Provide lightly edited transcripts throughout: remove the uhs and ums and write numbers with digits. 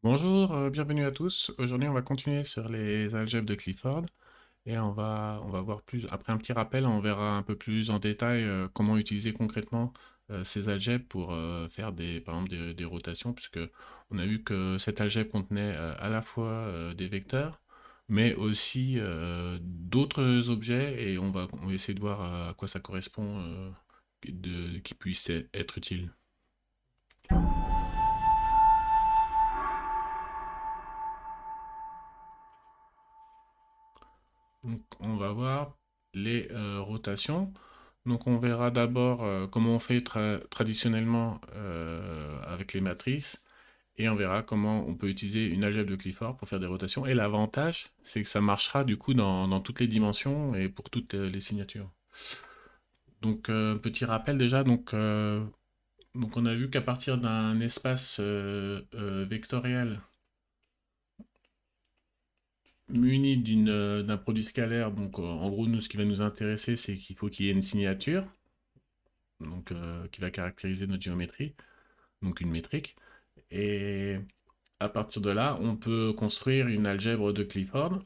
Bonjour, bienvenue à tous. Aujourd'hui, on va continuer sur les algèbres de Clifford et on va voir plus. Après un petit rappel, on verra un peu plus en détail comment utiliser concrètement ces algèbres pour faire par exemple des rotations, puisque on a vu que cette algèbre contenait à la fois des vecteurs, mais aussi d'autres objets et on va essayer de voir à quoi ça correspond qui puisse être utile. Donc, on va voir les rotations. Donc, on verra d'abord comment on fait traditionnellement avec les matrices et on verra comment on peut utiliser une algèbre de Clifford pour faire des rotations. Et l'avantage, c'est que ça marchera du coup dans toutes les dimensions et pour toutes les signatures. Donc, petit rappel déjà, donc on a vu qu'à partir d'un espace vectoriel muni d'un produit scalaire, donc en gros, nous, ce qui va nous intéresser, c'est qu'il faut qu'il y ait une signature, donc qui va caractériser notre géométrie, donc une métrique. Et à partir de là, on peut construire une algèbre de Clifford,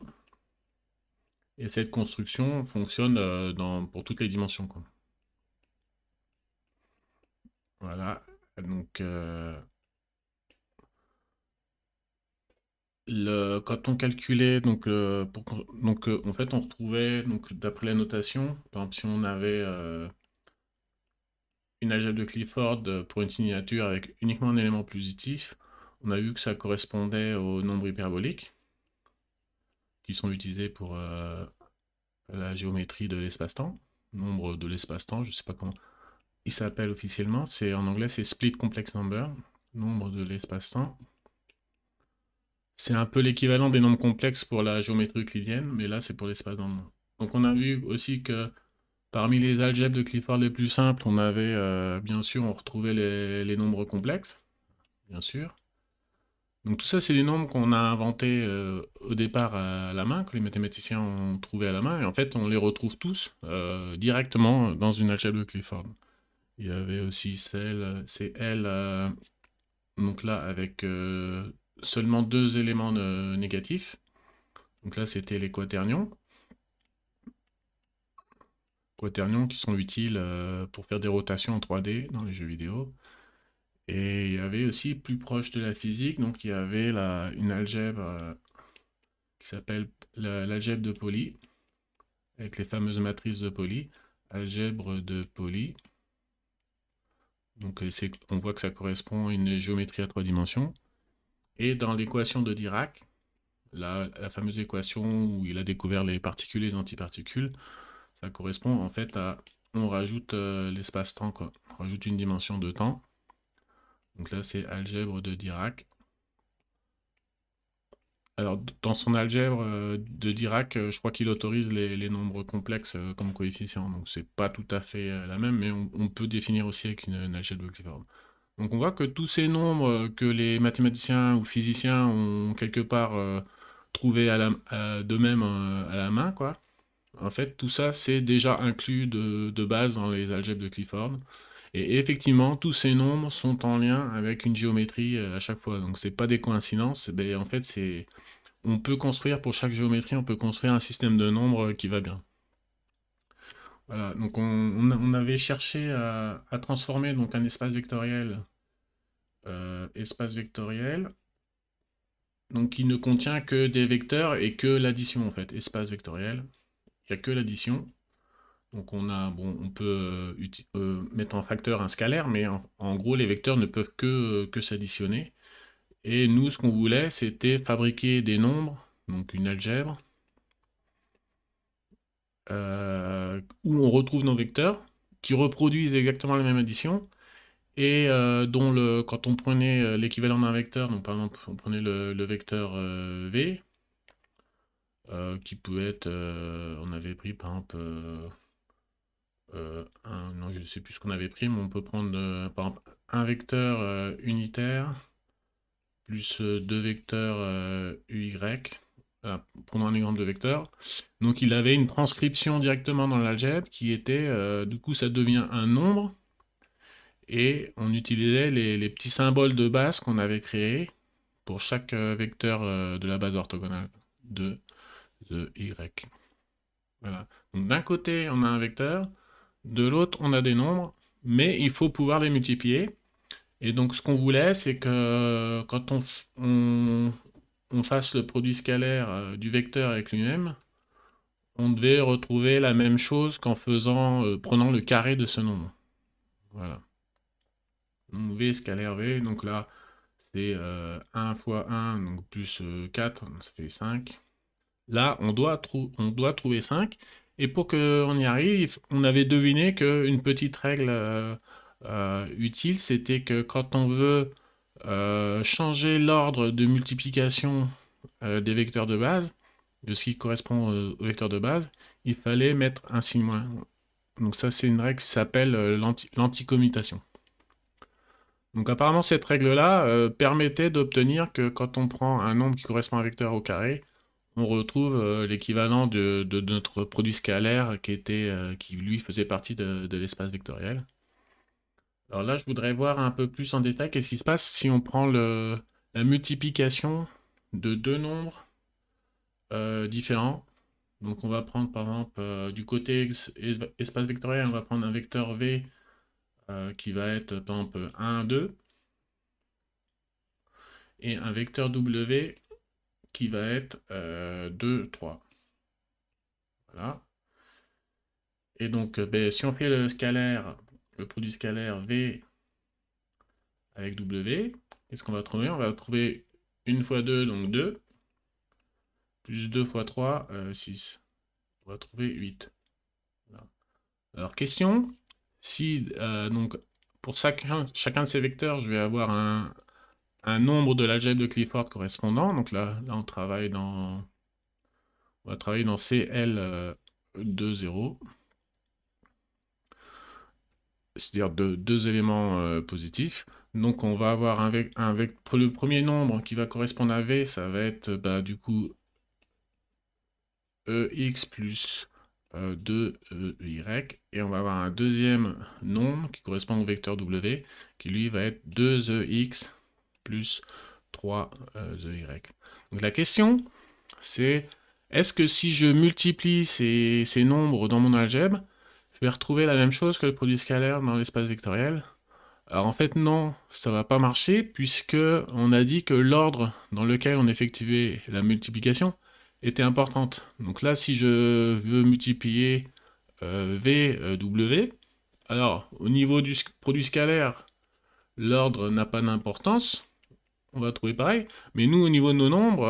et cette construction fonctionne pour toutes les dimensions, quoi. Voilà. Donc, quand on calculait, en fait, on retrouvait, donc, d'après la notation, par exemple, si on avait une algèbre de Clifford pour une signature avec uniquement un élément positif, on a vu que ça correspondait aux nombres hyperboliques qui sont utilisés pour la géométrie de l'espace-temps. Nombre de l'espace-temps, je ne sais pas comment il s'appelle officiellement, en anglais c'est split complex number, nombre de l'espace-temps. C'est un peu l'équivalent des nombres complexes pour la géométrie euclidienne, mais là c'est pour l'espace dans le monde. Donc on a vu aussi que parmi les algèbres de Clifford les plus simples, on avait bien sûr on retrouvait les nombres complexes, bien sûr. Donc tout ça, c'est des nombres qu'on a inventés au départ à la main, que les mathématiciens ont trouvé à la main, et en fait, on les retrouve tous directement dans une algèbre de Clifford. Il y avait aussi CL, donc là, avec seulement deux éléments négatifs. Donc là, c'était les quaternions. Quaternions qui sont utiles pour faire des rotations en 3D dans les jeux vidéo. Et il y avait aussi plus proche de la physique, donc il y avait une algèbre qui s'appelle l'algèbre de Pauli, avec les fameuses matrices de Pauli, algèbre de Pauli. Donc on voit que ça correspond à une géométrie à trois dimensions. Et dans l'équation de Dirac, la fameuse équation où il a découvert les particules et les antiparticules, ça correspond en fait à... On rajoute l'espace-temps, quoi. On rajoute une dimension de temps. Donc là, c'est algèbre de Dirac. Alors, dans son algèbre de Dirac, je crois qu'il autorise les nombres complexes comme coefficients. Donc, c'est pas tout à fait la même, mais on peut définir aussi avec une algèbre de Clifford. Donc, on voit que tous ces nombres que les mathématiciens ou physiciens ont quelque part trouvés d'eux-mêmes à la main, quoi. En fait, tout ça, c'est déjà inclus de base dans les algèbres de Clifford. Et effectivement, tous ces nombres sont en lien avec une géométrie à chaque fois. Donc, c'est pas des coïncidences. Ben, en fait, on peut construire pour chaque géométrie, on peut construire un système de nombres qui va bien. Voilà, donc on avait cherché à transformer donc un espace vectoriel, donc qui ne contient que des vecteurs et que l'addition en fait, espace vectoriel, il n'y a que l'addition. Donc on peut mettre en facteur un scalaire, mais en gros les vecteurs ne peuvent que s'additionner. Et nous, ce qu'on voulait, c'était fabriquer des nombres, donc une algèbre, où on retrouve nos vecteurs qui reproduisent exactement la même addition et quand on prenait l'équivalent d'un vecteur, donc par exemple on prenait le vecteur v, qui peut être, on avait pris par exemple, non je ne sais plus ce qu'on avait pris, mais on peut prendre par exemple un vecteur unitaire plus deux vecteurs uy. Voilà, prenons un exemple de vecteur. Donc il avait une transcription directement dans l'algèbre qui était, du coup ça devient un nombre, et on utilisait les petits symboles de base qu'on avait créés pour chaque vecteur de la base orthogonale de y. Voilà. Donc d'un côté, on a un vecteur, de l'autre, on a des nombres, mais il faut pouvoir les multiplier. Et donc ce qu'on voulait, c'est que quand on fasse le produit scalaire du vecteur avec lui-même, on devait retrouver la même chose qu'en prenant le carré de ce nombre. Voilà. Donc v scalaire v, donc là, c'est 1 fois 1, donc plus 4, donc ça fait 5. Là, on doit trouver 5. Et pour qu'on y arrive, on avait deviné qu'une petite règle utile, c'était que quand on veut changer l'ordre de multiplication des vecteurs de base, de ce qui correspond au vecteur de base, il fallait mettre un signe moins. Donc ça, c'est une règle qui s'appelle l'anticommutation. Donc apparemment, cette règle-là permettait d'obtenir que quand on prend un nombre qui correspond à un vecteur au carré, on retrouve l'équivalent de notre produit scalaire qui lui faisait partie de l'espace vectoriel. Alors là, je voudrais voir un peu plus en détail qu'est-ce qui se passe si on prend la multiplication de deux nombres différents. Donc on va prendre par exemple du côté espace vectoriel, on va prendre un vecteur v qui va être par exemple 1, 2, et un vecteur w qui va être 2, 3. Voilà. Et donc si on fait le produit scalaire v avec w, qu'est-ce qu'on va trouver? On va trouver 1 fois 2, donc 2, plus 2 fois 3, 6. On va trouver 8. Voilà. Alors question, si donc pour chacun de ces vecteurs, je vais avoir un nombre de l'algèbre de Clifford correspondant. Donc là on va travailler dans CL 2, 0. C'est-à-dire deux éléments positifs. Donc on va avoir pour le premier nombre qui va correspondre à V, ça va être du coup EX plus 2EY. Et on va avoir un deuxième nombre qui correspond au vecteur W, qui lui va être 2EX plus 3EY. Donc la question, c'est est-ce que si je multiplie ces nombres dans mon algèbre, je vais retrouver la même chose que le produit scalaire dans l'espace vectoriel? Alors en fait non, ça va pas marcher puisque on a dit que l'ordre dans lequel on effectuait la multiplication était importante. Donc là si je veux multiplier V, W, alors au niveau du produit scalaire, l'ordre n'a pas d'importance, on va trouver pareil, mais nous au niveau de nos nombres,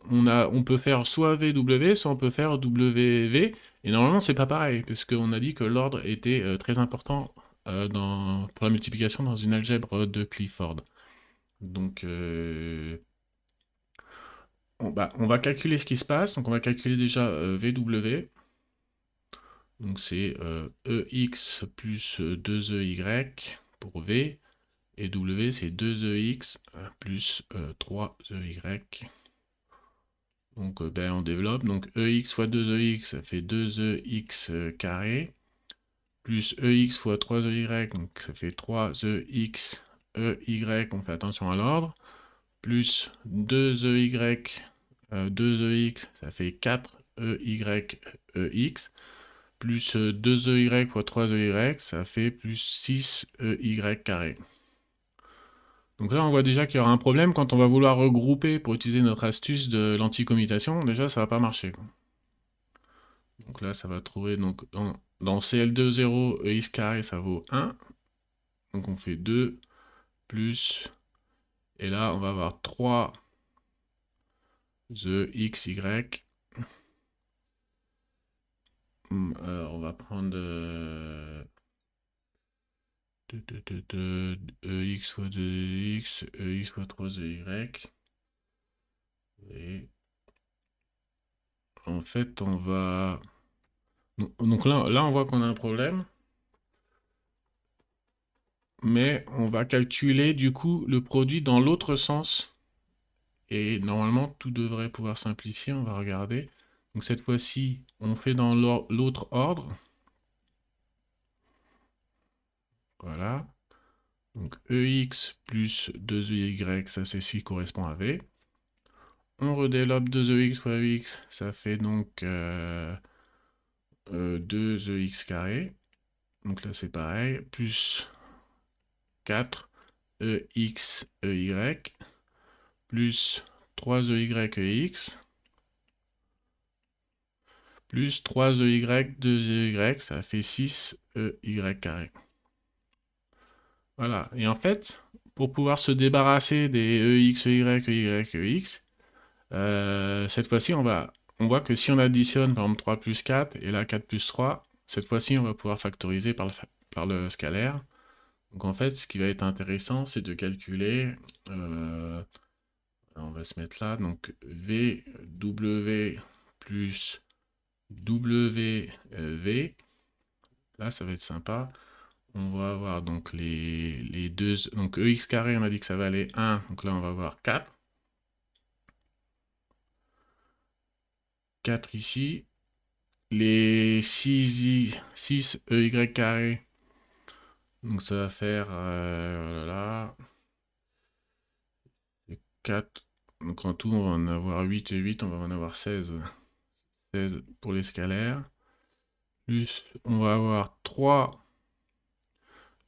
on peut faire soit VW, soit on peut faire WV, et normalement c'est pas pareil, parce qu'on a dit que l'ordre était très important pour la multiplication dans une algèbre de Clifford. Donc on va calculer ce qui se passe, donc on va calculer déjà VW, donc c'est EX plus 2EY pour V, et W c'est 2EX plus 3EY. Donc on développe, donc EX fois 2EX, ça fait 2EX carré, plus EX fois 3EY, donc ça fait 3EX EY, on fait attention à l'ordre, plus 2EY, 2EX, ça fait 4EY EX, plus 2EY fois 3EY, ça fait plus 6EY carré. Donc là, on voit déjà qu'il y aura un problème quand on va vouloir regrouper pour utiliser notre astuce de l'anticommutation. Déjà, ça va pas marcher. Donc là, ça va trouver donc dans CL2, 0, EX carré, ça vaut 1. Donc on fait 2 plus... Et là, on va avoir 3 the xy. Alors, on va prendre EX fois 2x, EX fois 3y. Et en fait, on va... Donc là, on voit qu'on a un problème. Mais on va calculer du coup le produit dans l'autre sens. Et normalement, tout devrait pouvoir simplifier. On va regarder. Donc cette fois-ci, on fait dans l'autre ordre. Voilà. Donc EX plus 2EY, ça c'est ce qui correspond à V. On redéveloppe 2EX fois EX, ça fait donc 2EX carré. Donc là c'est pareil, plus 4 EX EY, plus 3EY EX, plus 3EY 2EY, ça fait 6EY carré. Voilà, et en fait, pour pouvoir se débarrasser des EX, EY, EX, cette fois-ci, on voit que si on additionne par exemple 3 plus 4 et là 4 plus 3, cette fois-ci, on va pouvoir factoriser par le scalaire. Donc en fait, ce qui va être intéressant, c'est de calculer, on va se mettre là, donc VW plus WV, là ça va être sympa. On va avoir donc les deux, donc EX carré, on a dit que ça valait 1, donc là on va avoir 4. 4 ici. Les 6 EY carré, donc ça va faire, voilà, 4, donc en tout on va en avoir 8 et 8, on va en avoir 16 pour les scalaires, plus on va avoir 3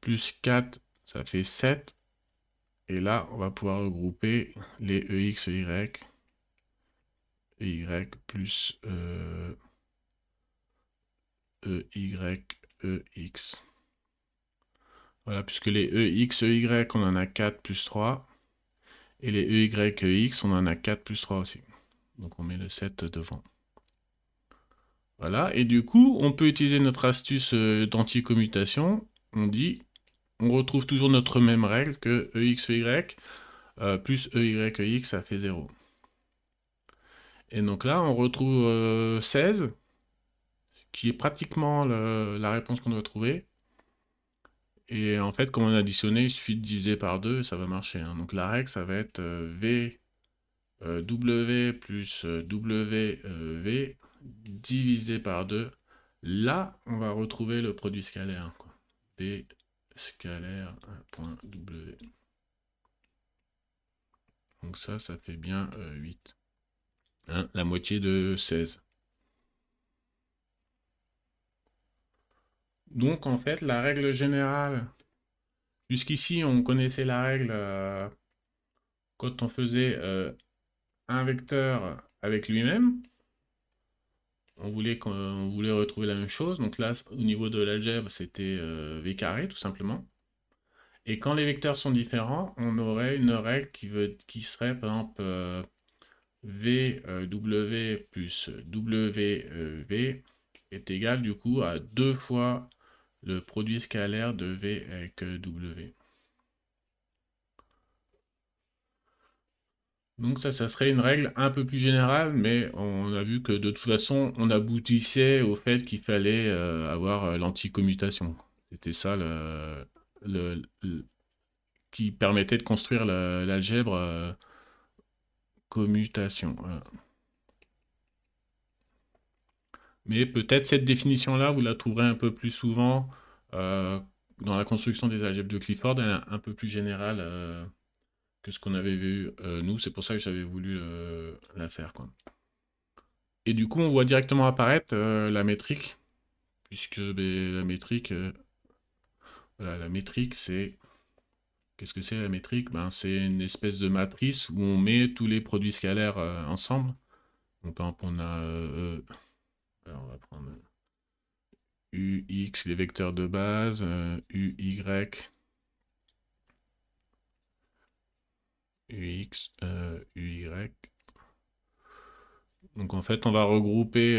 plus 4, ça fait 7, et là on va pouvoir regrouper les EX, EY plus EY, EX. Voilà, puisque les EX, EY, on en a 4 plus 3. Et les EY, EX, on en a 4 plus 3 aussi. Donc on met le 7 devant. Voilà, et du coup, on peut utiliser notre astuce d'anticommutation. On dit, on retrouve toujours notre même règle que EX, EY plus EY, EX, ça fait 0. Et donc là, on retrouve 16, qui est pratiquement la réponse qu'on doit trouver. Et en fait, comme on a additionné, il suffit de diviser par 2 et ça va marcher. Hein. Donc la règle, ça va être V W plus WV divisé par 2. Là, on va retrouver le produit scalaire. Quoi. V scalaire point W. Donc ça fait bien 8. Hein, la moitié de 16. Donc en fait, la règle générale, jusqu'ici on connaissait la règle quand on faisait un vecteur avec lui-même. On voulait retrouver la même chose. Donc là, au niveau de l'algèbre, c'était V carré, tout simplement. Et quand les vecteurs sont différents, on aurait une règle qui serait, par exemple, VW plus WV est égal, du coup, à 2 fois le produit scalaire de V avec W. Donc ça serait une règle un peu plus générale, mais on a vu que de toute façon, on aboutissait au fait qu'il fallait avoir l'anticommutation. C'était ça qui permettait de construire l'algèbre commutation. Voilà. Mais peut-être cette définition-là, vous la trouverez un peu plus souvent dans la construction des algèbres de Clifford, elle est un peu plus générale que ce qu'on avait vu nous. C'est pour ça que j'avais voulu la faire, quoi. Et du coup, on voit directement apparaître la métrique, puisque la métrique, voilà, la métrique, c'est... Qu'est-ce que c'est la métrique? Ben, c'est une espèce de matrice où on met tous les produits scalaires ensemble. Donc, par exemple, on a... alors, on va prendre UX, les vecteurs de base, UY, UX, UY. Donc, en fait, on va regrouper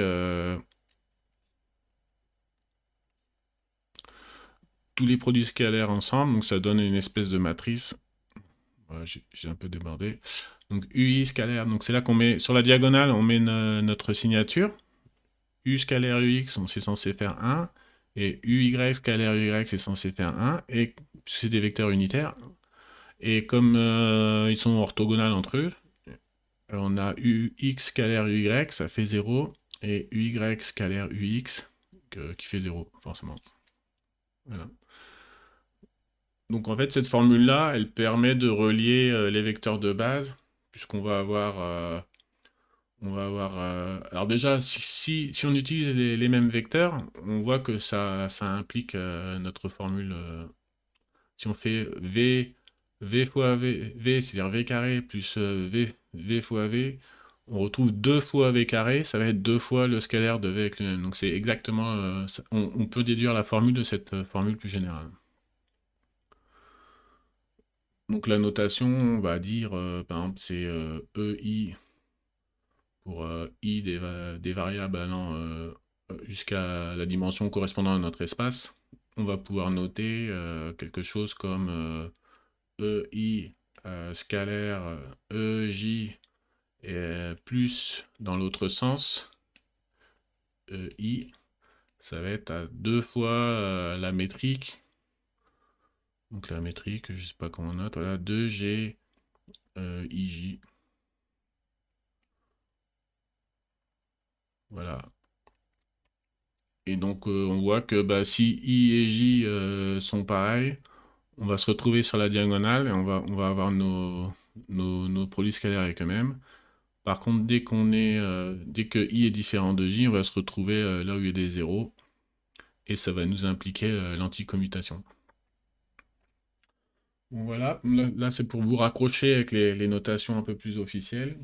tous les produits scalaires ensemble, donc ça donne une espèce de matrice. Voilà, j'ai un peu débordé. Donc UI scalaire, donc c'est là qu'on met, sur la diagonale, on met notre signature. U scalaire UX, c'est censé faire 1. Et UY scalaire UY, c'est censé faire 1. Et c'est des vecteurs unitaires. Et comme ils sont orthogonales entre eux, on a UX scalaire UY, ça fait 0. Et UY scalaire UX, qui fait 0, forcément. Voilà. Donc en fait, cette formule-là, elle permet de relier les vecteurs de base, puisqu'on va avoir... alors déjà, si on utilise les mêmes vecteurs, on voit que ça implique notre formule. Si on fait V fois V, c'est-à-dire V carré plus V fois V, on retrouve 2 fois V carré, ça va être 2 fois le scalaire de V avec lui-même. Donc c'est exactement... on peut déduire la formule de cette formule plus générale. Donc la notation, on va dire, par exemple, c'est EI pour I des variables allant jusqu'à la dimension correspondant à notre espace. On va pouvoir noter quelque chose comme EI scalaire EJ et plus dans l'autre sens, EI, ça va être à 2 fois la métrique. Donc la métrique, je sais pas comment on note, voilà, 2G IJ. Voilà. Et donc on voit que bah, si I et J sont pareils, on va se retrouver sur la diagonale et on va avoir nos produits scalaires avec eux-mêmes. Par contre, dès que I est différent de J, on va se retrouver là où il y a des zéros et ça va nous impliquer l'anticommutation. Bon, voilà, là c'est pour vous raccrocher avec les notations un peu plus officielles.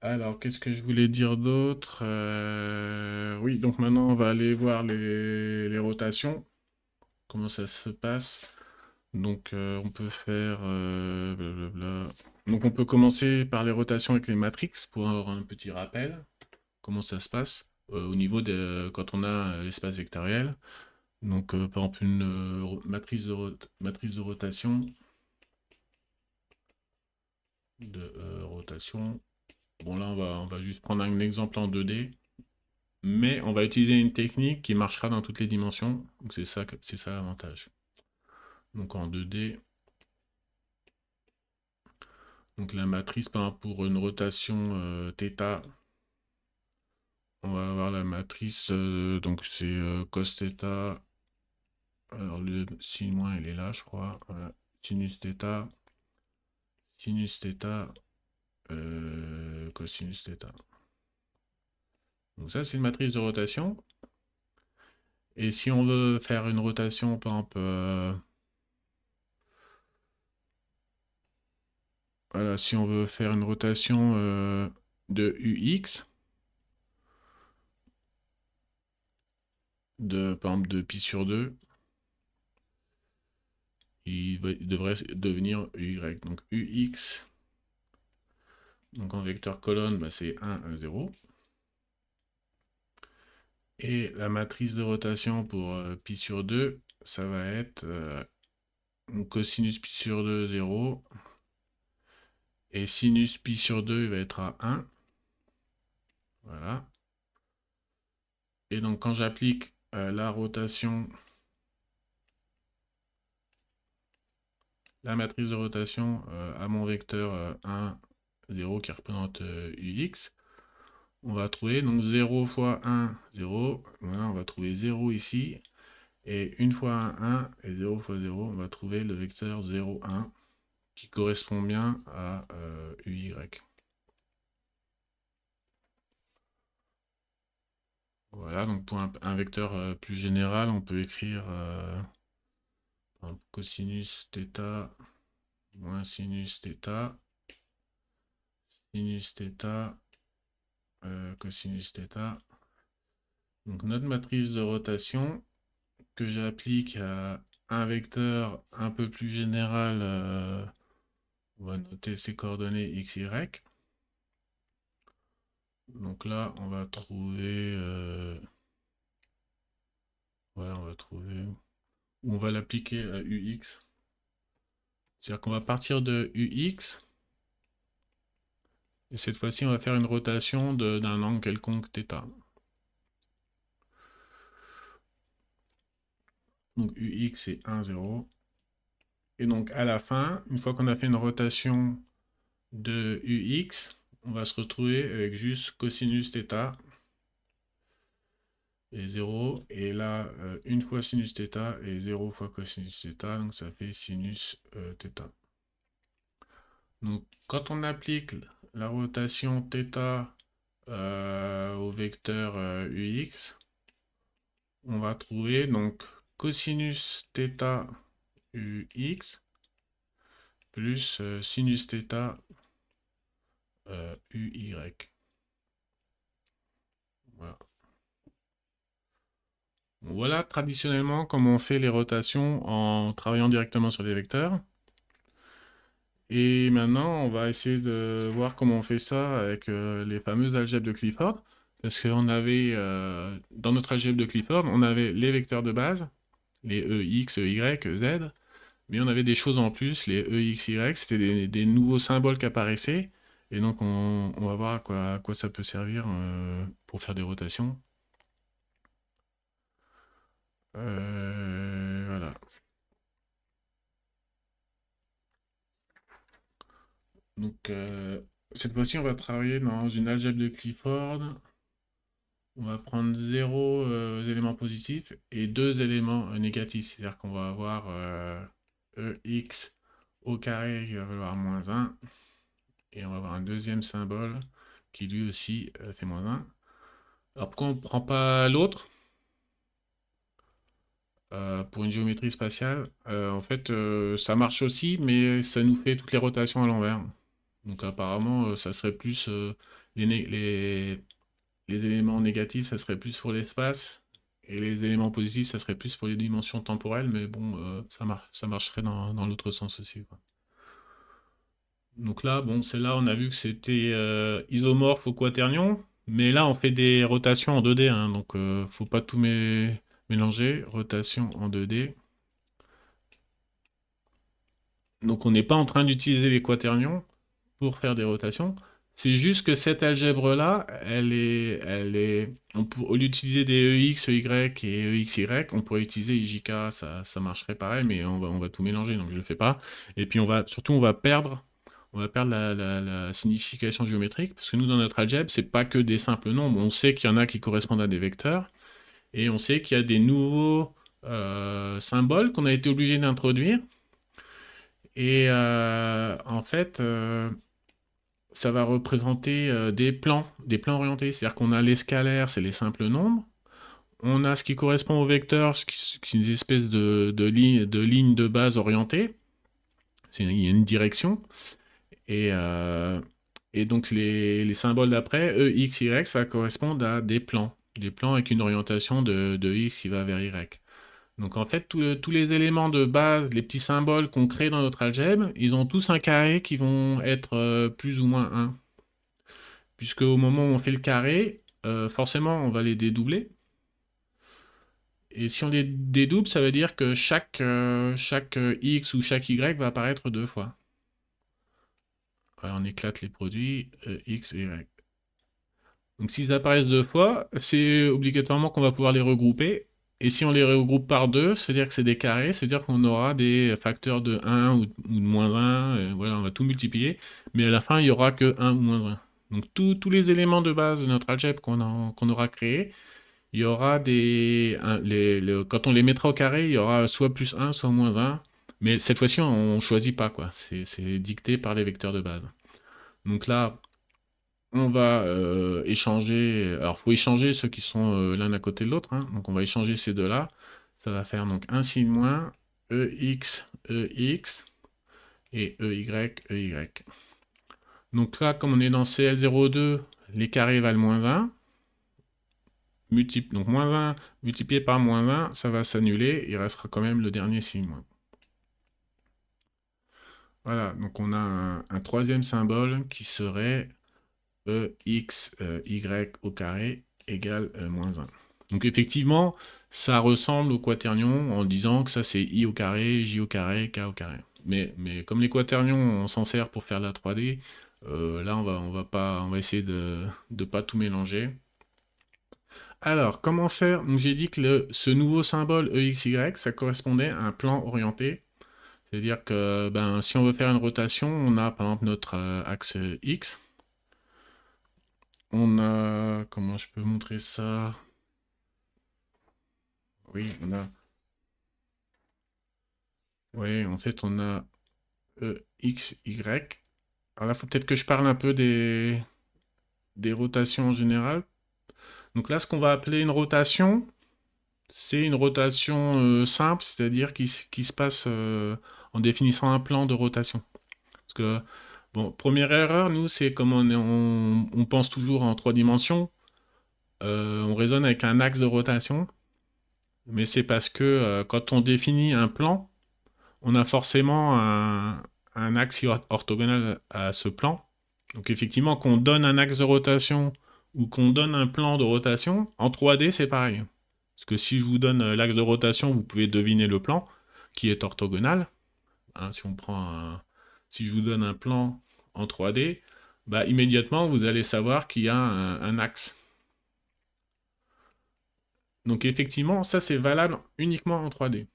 Alors, qu'est-ce que je voulais dire d'autre? Oui, donc maintenant on va aller voir les rotations, comment ça se passe. Donc on peut faire blablabla. Donc on peut commencer par les rotations avec les matrix pour avoir un petit rappel, comment ça se passe au niveau de quand on a l'espace vectoriel. Donc par exemple une matrice de rotation rotation. Bon là on va juste prendre un exemple en 2D, mais on va utiliser une technique qui marchera dans toutes les dimensions. Donc c'est ça l'avantage. Donc en 2D. Donc la matrice, par exemple, pour une rotation θ, on va avoir la matrice, donc c'est cos θ, alors le sin moins il est là je crois, voilà. Sinus θ, sinus θ, cosinus θ. Donc ça c'est une matrice de rotation. Et si on veut faire une rotation, par exemple, voilà, si on veut faire une rotation de UX, par exemple de pi sur 2, il devrait devenir UY. Donc UX, donc en vecteur colonne, bah, c'est 1, 1, 0. Et la matrice de rotation pour pi sur 2, ça va être cosinus pi sur 2, 0. Et sinus pi sur 2, il va être à 1. Voilà. Et donc quand j'applique la rotation, la matrice de rotation à mon vecteur 1, 0 qui représente UX, on va trouver donc 0 fois 1, 0. Voilà, on va trouver 0 ici. Et 1 fois 1, 1. Et 0 fois 0, on va trouver le vecteur 0, 1 qui correspond bien à UY. Voilà, donc pour un vecteur plus général, on peut écrire cosinus θ moins sinus θ, sinus θ, cosinus θ. Donc notre matrice de rotation que j'applique à un vecteur un peu plus général, on va noter ses coordonnées x, y. Donc là, on va trouver... ouais, on va trouver... On va l'appliquer à UX. C'est-à-dire qu'on va partir de UX. Et cette fois-ci, on va faire une rotation d'un angle quelconque θ. Donc UX c'est 1, 0. Et donc à la fin, une fois qu'on a fait une rotation de UX, on va se retrouver avec juste cosinus θ. et 0. Et là, 1 fois sinus θ et 0 fois cosinus θ, donc ça fait sinus θ. Donc quand on applique la rotation θ au vecteur ux, on va trouver donc cosinus θ ux plus sinus θ uy. Voilà. Voilà traditionnellement comment on fait les rotations en travaillant directement sur les vecteurs. Et maintenant, on va essayer de voir comment on fait ça avec les fameuses algèbres de Clifford. Parce qu'on avait, dans notre algèbre de Clifford, on avait les vecteurs de base, les EX, EY, Z, mais on avait des choses en plus, les EXY, c'était des nouveaux symboles qui apparaissaient. Et donc, on va voir à quoi ça peut servir pour faire des rotations. Voilà. Donc, cette fois-ci, on va travailler dans une algèbre de Clifford. On va prendre 0 éléments positifs et 2 éléments négatifs. C'est-à-dire qu'on va avoir EX au carré qui va valoir moins 1. Et on va avoir un deuxième symbole qui lui aussi fait moins 1. Alors pourquoi on ne prend pas l'autre pour une géométrie spatiale? En fait, ça marche aussi, mais ça nous fait toutes les rotations à l'envers. Donc apparemment, ça serait plus les éléments négatifs, ça serait plus pour l'espace, et les éléments positifs, ça serait plus pour les dimensions temporelles, mais bon, ça marcherait dans l'autre sens aussi, quoi. Donc là, bon, celle-là, on a vu que c'était isomorphe au quaternion, mais là, on fait des rotations en 2D, hein, donc faut pas tout mélanger. Rotation en 2D. Donc on n'est pas en train d'utiliser les quaternions pour faire des rotations. C'est juste que cette algèbre-là, au lieu d'utiliser des EX, EY et EXY, on pourrait utiliser IJK, ça marcherait pareil, mais on va tout mélanger, donc je le fais pas. Et puis surtout, on va perdre la signification géométrique, parce que nous, dans notre algèbre, c'est pas que des simples nombres. On sait qu'il y en a qui correspondent à des vecteurs, et on sait qu'il y a des nouveaux symboles qu'on a été obligé d'introduire. Et en fait, ça va représenter des plans orientés. C'est-à-dire qu'on a les scalaires, c'est les simples nombres. On a ce qui correspond au vecteur, ce qui est une espèce de ligne de base orientée. Il y a une direction. Et, euh, et donc les symboles d'après, E, X, Y, ça va correspondre à des plans. Des plans avec une orientation de X qui va vers Y. Donc en fait, tous les éléments de base, les petits symboles qu'on crée dans notre algèbre, ils ont tous un carré qui vont être plus ou moins 1. Puisque au moment où on fait le carré, forcément on va les dédoubler. Et si on les dédouble, ça veut dire que chaque x ou chaque y va apparaître 2 fois. Alors, on éclate les produits x et y. Donc s'ils apparaissent 2 fois, c'est obligatoirement qu'on va pouvoir les regrouper. Et si on les regroupe par 2, c'est-à-dire que c'est des carrés, c'est-à-dire qu'on aura des facteurs de 1 ou de moins 1, et voilà, on va tout multiplier, mais à la fin, il n'y aura que 1 ou moins 1. Donc tous les éléments de base de notre algèbre qu'on aura créé, il y aura quand on les mettra au carré, il y aura soit plus 1, soit moins 1, mais cette fois-ci, on ne choisit pas, quoi. C'est dicté par les vecteurs de base. Donc là, on va échanger. Alors, il faut échanger ceux qui sont l'un à côté de l'autre, hein. Donc, on va échanger ces deux-là. Ça va faire donc 1 signe moins, EX, EX et EY, EY. Donc là, comme on est dans CL02, les carrés valent moins 1. Donc, moins 1 multiplié par moins 1, ça va s'annuler. Il restera quand même le dernier signe moins. Voilà, donc on a un troisième symbole qui serait EX, Y au carré égale moins 1. Donc effectivement, ça ressemble au quaternion en disant que ça c'est I au carré, J au carré, K au carré. Mais comme les quaternions, on s'en sert pour faire de la 3D, là on va essayer de ne pas tout mélanger. Alors, comment faire? Donc j'ai dit que ce nouveau symbole EXY, ça correspondait à un plan orienté. C'est-à-dire que si on veut faire une rotation, on a par exemple notre axe X. On a... Comment je peux montrer ça? Oui, on a... Oui, en fait, on a X, Y. Alors là, il faut peut-être que je parle un peu des rotations en général. Donc là, ce qu'on va appeler une rotation, c'est une rotation simple, c'est-à-dire qui se passe en définissant un plan de rotation. Parce que, bon, première erreur, nous, c'est comme on pense toujours en trois dimensions, on raisonne avec un axe de rotation, mais c'est parce que quand on définit un plan, on a forcément un axe qui est orthogonal à ce plan. Donc effectivement, qu'on donne un axe de rotation ou qu'on donne un plan de rotation, en 3D, c'est pareil. Parce que si je vous donne l'axe de rotation, vous pouvez deviner le plan qui est orthogonal. Hein, si je vous donne un plan en 3D, bah, immédiatement, vous allez savoir qu'il y a un axe. Donc effectivement, ça c'est valable uniquement en 3D.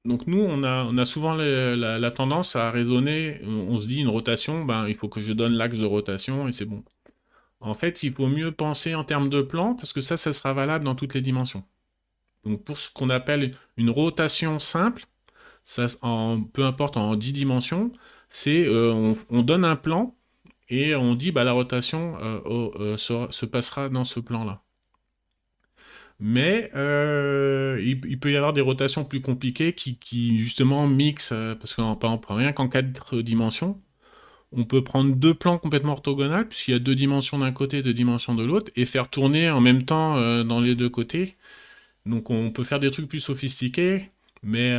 Donc nous, on a souvent la tendance à raisonner, on se dit une rotation, ben, il faut que je donne l'axe de rotation et c'est bon. En fait, il faut mieux penser en termes de plan parce que ça sera valable dans toutes les dimensions. Donc pour ce qu'on appelle une rotation simple, ça, peu importe en 10 dimensions, c'est on donne un plan et on dit bah, la rotation se passera dans ce plan-là. Mais il peut y avoir des rotations plus compliquées qui justement mixent, parce que par exemple, rien qu'en 4 dimensions, on peut prendre deux plans complètement orthogonaux, puisqu'il y a deux dimensions d'un côté, deux dimensions de l'autre, et faire tourner en même temps dans les deux côtés. Donc on peut faire des trucs plus sophistiqués, mais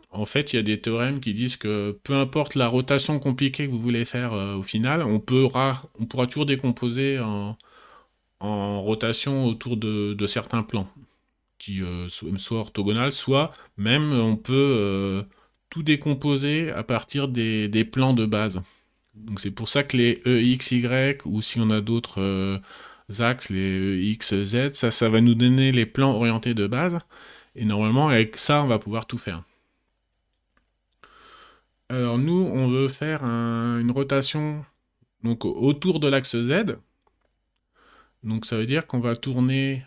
en fait, il y a des théorèmes qui disent que peu importe la rotation compliquée que vous voulez faire au final, on pourra toujours décomposer en rotation autour de certains plans, qui soit orthogonales, soit même on peut tout décomposer à partir des plans de base. Donc c'est pour ça que les EXY, ou si on a d'autres axes, les EXZ, ça va nous donner les plans orientés de base. Et normalement, avec ça, on va pouvoir tout faire. Alors nous, on veut faire une rotation donc, autour de l'axe Z. Donc ça veut dire qu'on va tourner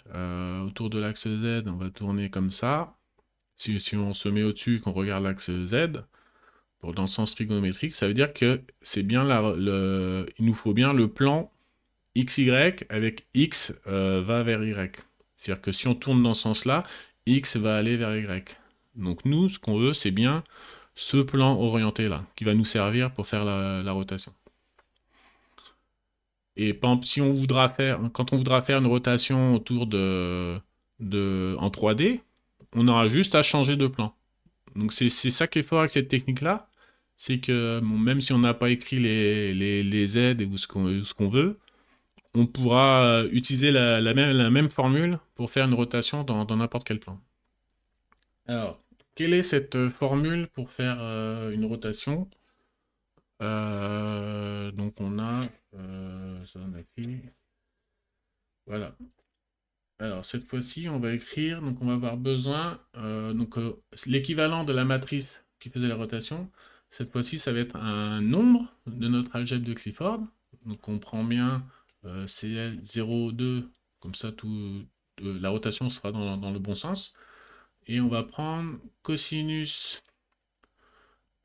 autour de l'axe Z, on va tourner comme ça. Si on se met au-dessus et qu'on regarde l'axe Z, dans le sens trigonométrique, ça veut dire que c'est bien il nous faut bien le plan XY avec X va vers Y. C'est-à-dire que si on tourne dans ce sens-là, X va aller vers Y. Donc nous, ce qu'on veut, c'est bien ce plan orienté-là, qui va nous servir pour faire la rotation. Et par exemple, quand on voudra faire une rotation autour en 3D, on aura juste à changer de plan. Donc c'est ça qui est fort avec cette technique-là, c'est que bon, même si on n'a pas écrit les Z ou ce qu'on veut, on pourra utiliser la même formule pour faire une rotation dans n'importe quel plan. Alors, quelle est cette formule pour faire une rotation? Donc on a... ça on a fait. Voilà. Alors cette fois-ci, on va écrire, donc on va avoir besoin, l'équivalent de la matrice qui faisait la rotation. Cette fois-ci, ça va être un nombre de notre algèbre de Clifford. Donc on prend bien CL 0,2, comme ça la rotation sera dans le bon sens. Et on va prendre cosinus.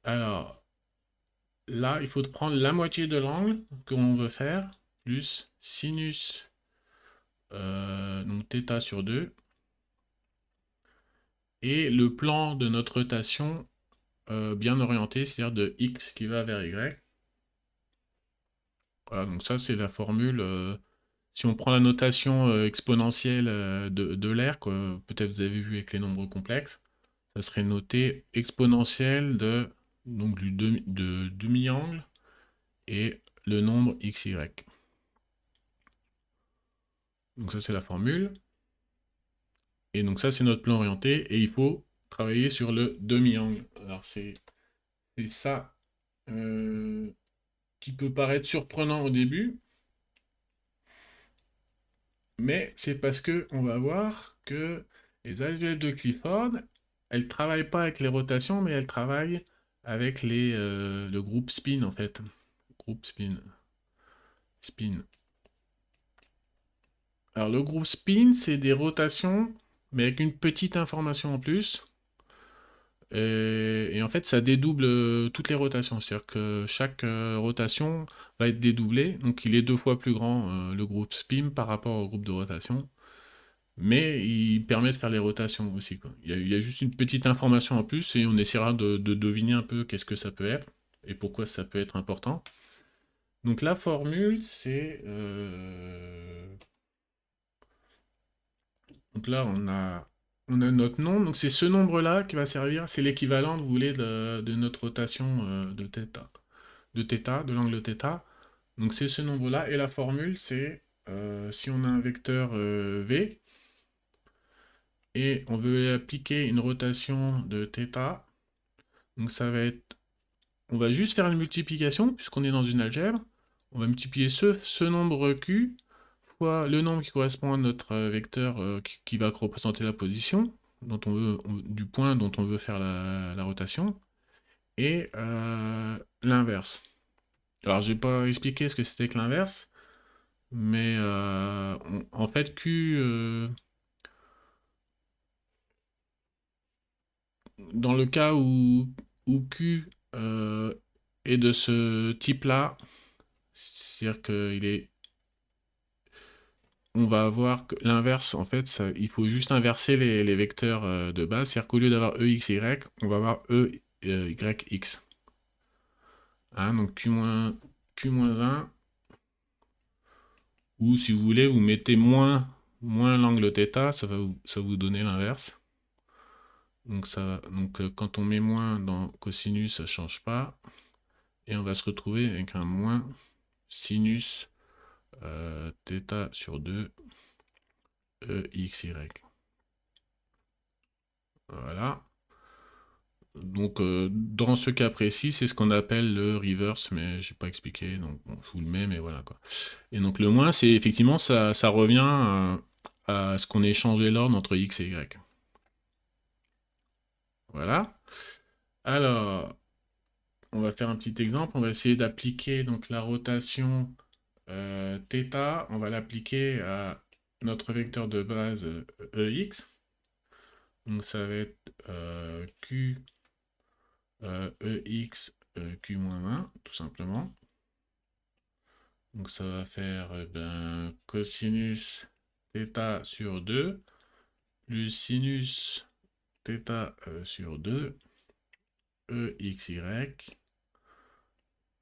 Alors là, il faut prendre la moitié de l'angle qu'on veut faire, plus sinus, donc θ sur 2. Et le plan de notre rotation bien orienté, c'est-à-dire de x qui va vers y. Voilà, donc ça c'est la formule. Si on prend la notation exponentielle de l'air, peut-être vous avez vu avec les nombres complexes, ça serait noté exponentielle donc du demi-angle et le nombre xy. Donc ça c'est la formule. Et donc ça c'est notre plan orienté et il faut travailler sur le demi-angle. Alors c'est ça qui peut paraître surprenant au début, mais c'est parce que on va voir que les algèbres de Clifford, elles travaillent pas avec les rotations, mais elles travaillent avec le groupe spin en fait. Groupe spin. Spin. Alors le groupe spin, c'est des rotations, mais avec une petite information en plus. Et en fait, ça dédouble toutes les rotations. C'est-à-dire que chaque rotation va être dédoublée. Donc il est 2 fois plus grand, le groupe spin, par rapport au groupe de rotation. Mais il permet de faire les rotations aussi, quoi. Il y a juste une petite information en plus et on essaiera de deviner un peu qu'est-ce que ça peut être et pourquoi ça peut être important. Donc la formule, c'est... Donc là, on a notre nom. Donc c'est ce nombre-là qui va servir. C'est l'équivalent, vous voulez, de notre rotation de l'angle θ. Donc c'est ce nombre-là. Et la formule, c'est si on a un vecteur v et on veut appliquer une rotation de θ, donc ça va être... On va juste faire une multiplication, puisqu'on est dans une algèbre. On va multiplier ce nombre q fois le nombre qui correspond à notre vecteur qui va représenter la position dont du point dont on veut faire la rotation, et l'inverse. Alors, je vais pas expliquer ce que c'était que l'inverse, mais en fait, Q, dans le cas où Q est de ce type-là, c'est-à-dire qu'il est on va avoir que l'inverse, en fait, il faut juste inverser les vecteurs de base. C'est-à-dire qu'au lieu d'avoir EX, Y, on va avoir Y, X. Hein, donc Q-1, ou si vous voulez, vous mettez moins l'angle θ, ça va vous donner l'inverse. Donc quand on met moins dans cosinus, ça ne change pas. Et on va se retrouver avec un moins sinus θ sur 2 EXY. Voilà. Donc, dans ce cas précis, c'est ce qu'on appelle le reverse, mais je n'ai pas expliqué, donc bon, je vous le mets, mais voilà quoi. Et donc, le moins, c'est effectivement, ça revient à ce qu'on a échangé l'ordre entre x et y. Voilà. Alors, on va faire un petit exemple. On va essayer d'appliquer donc la rotation θ. On va l'appliquer à notre vecteur de base EX. Donc, ça va être Q EX Q-1, tout simplement. Donc ça va faire cosinus θ sur 2 plus sinus θ sur 2 EXY.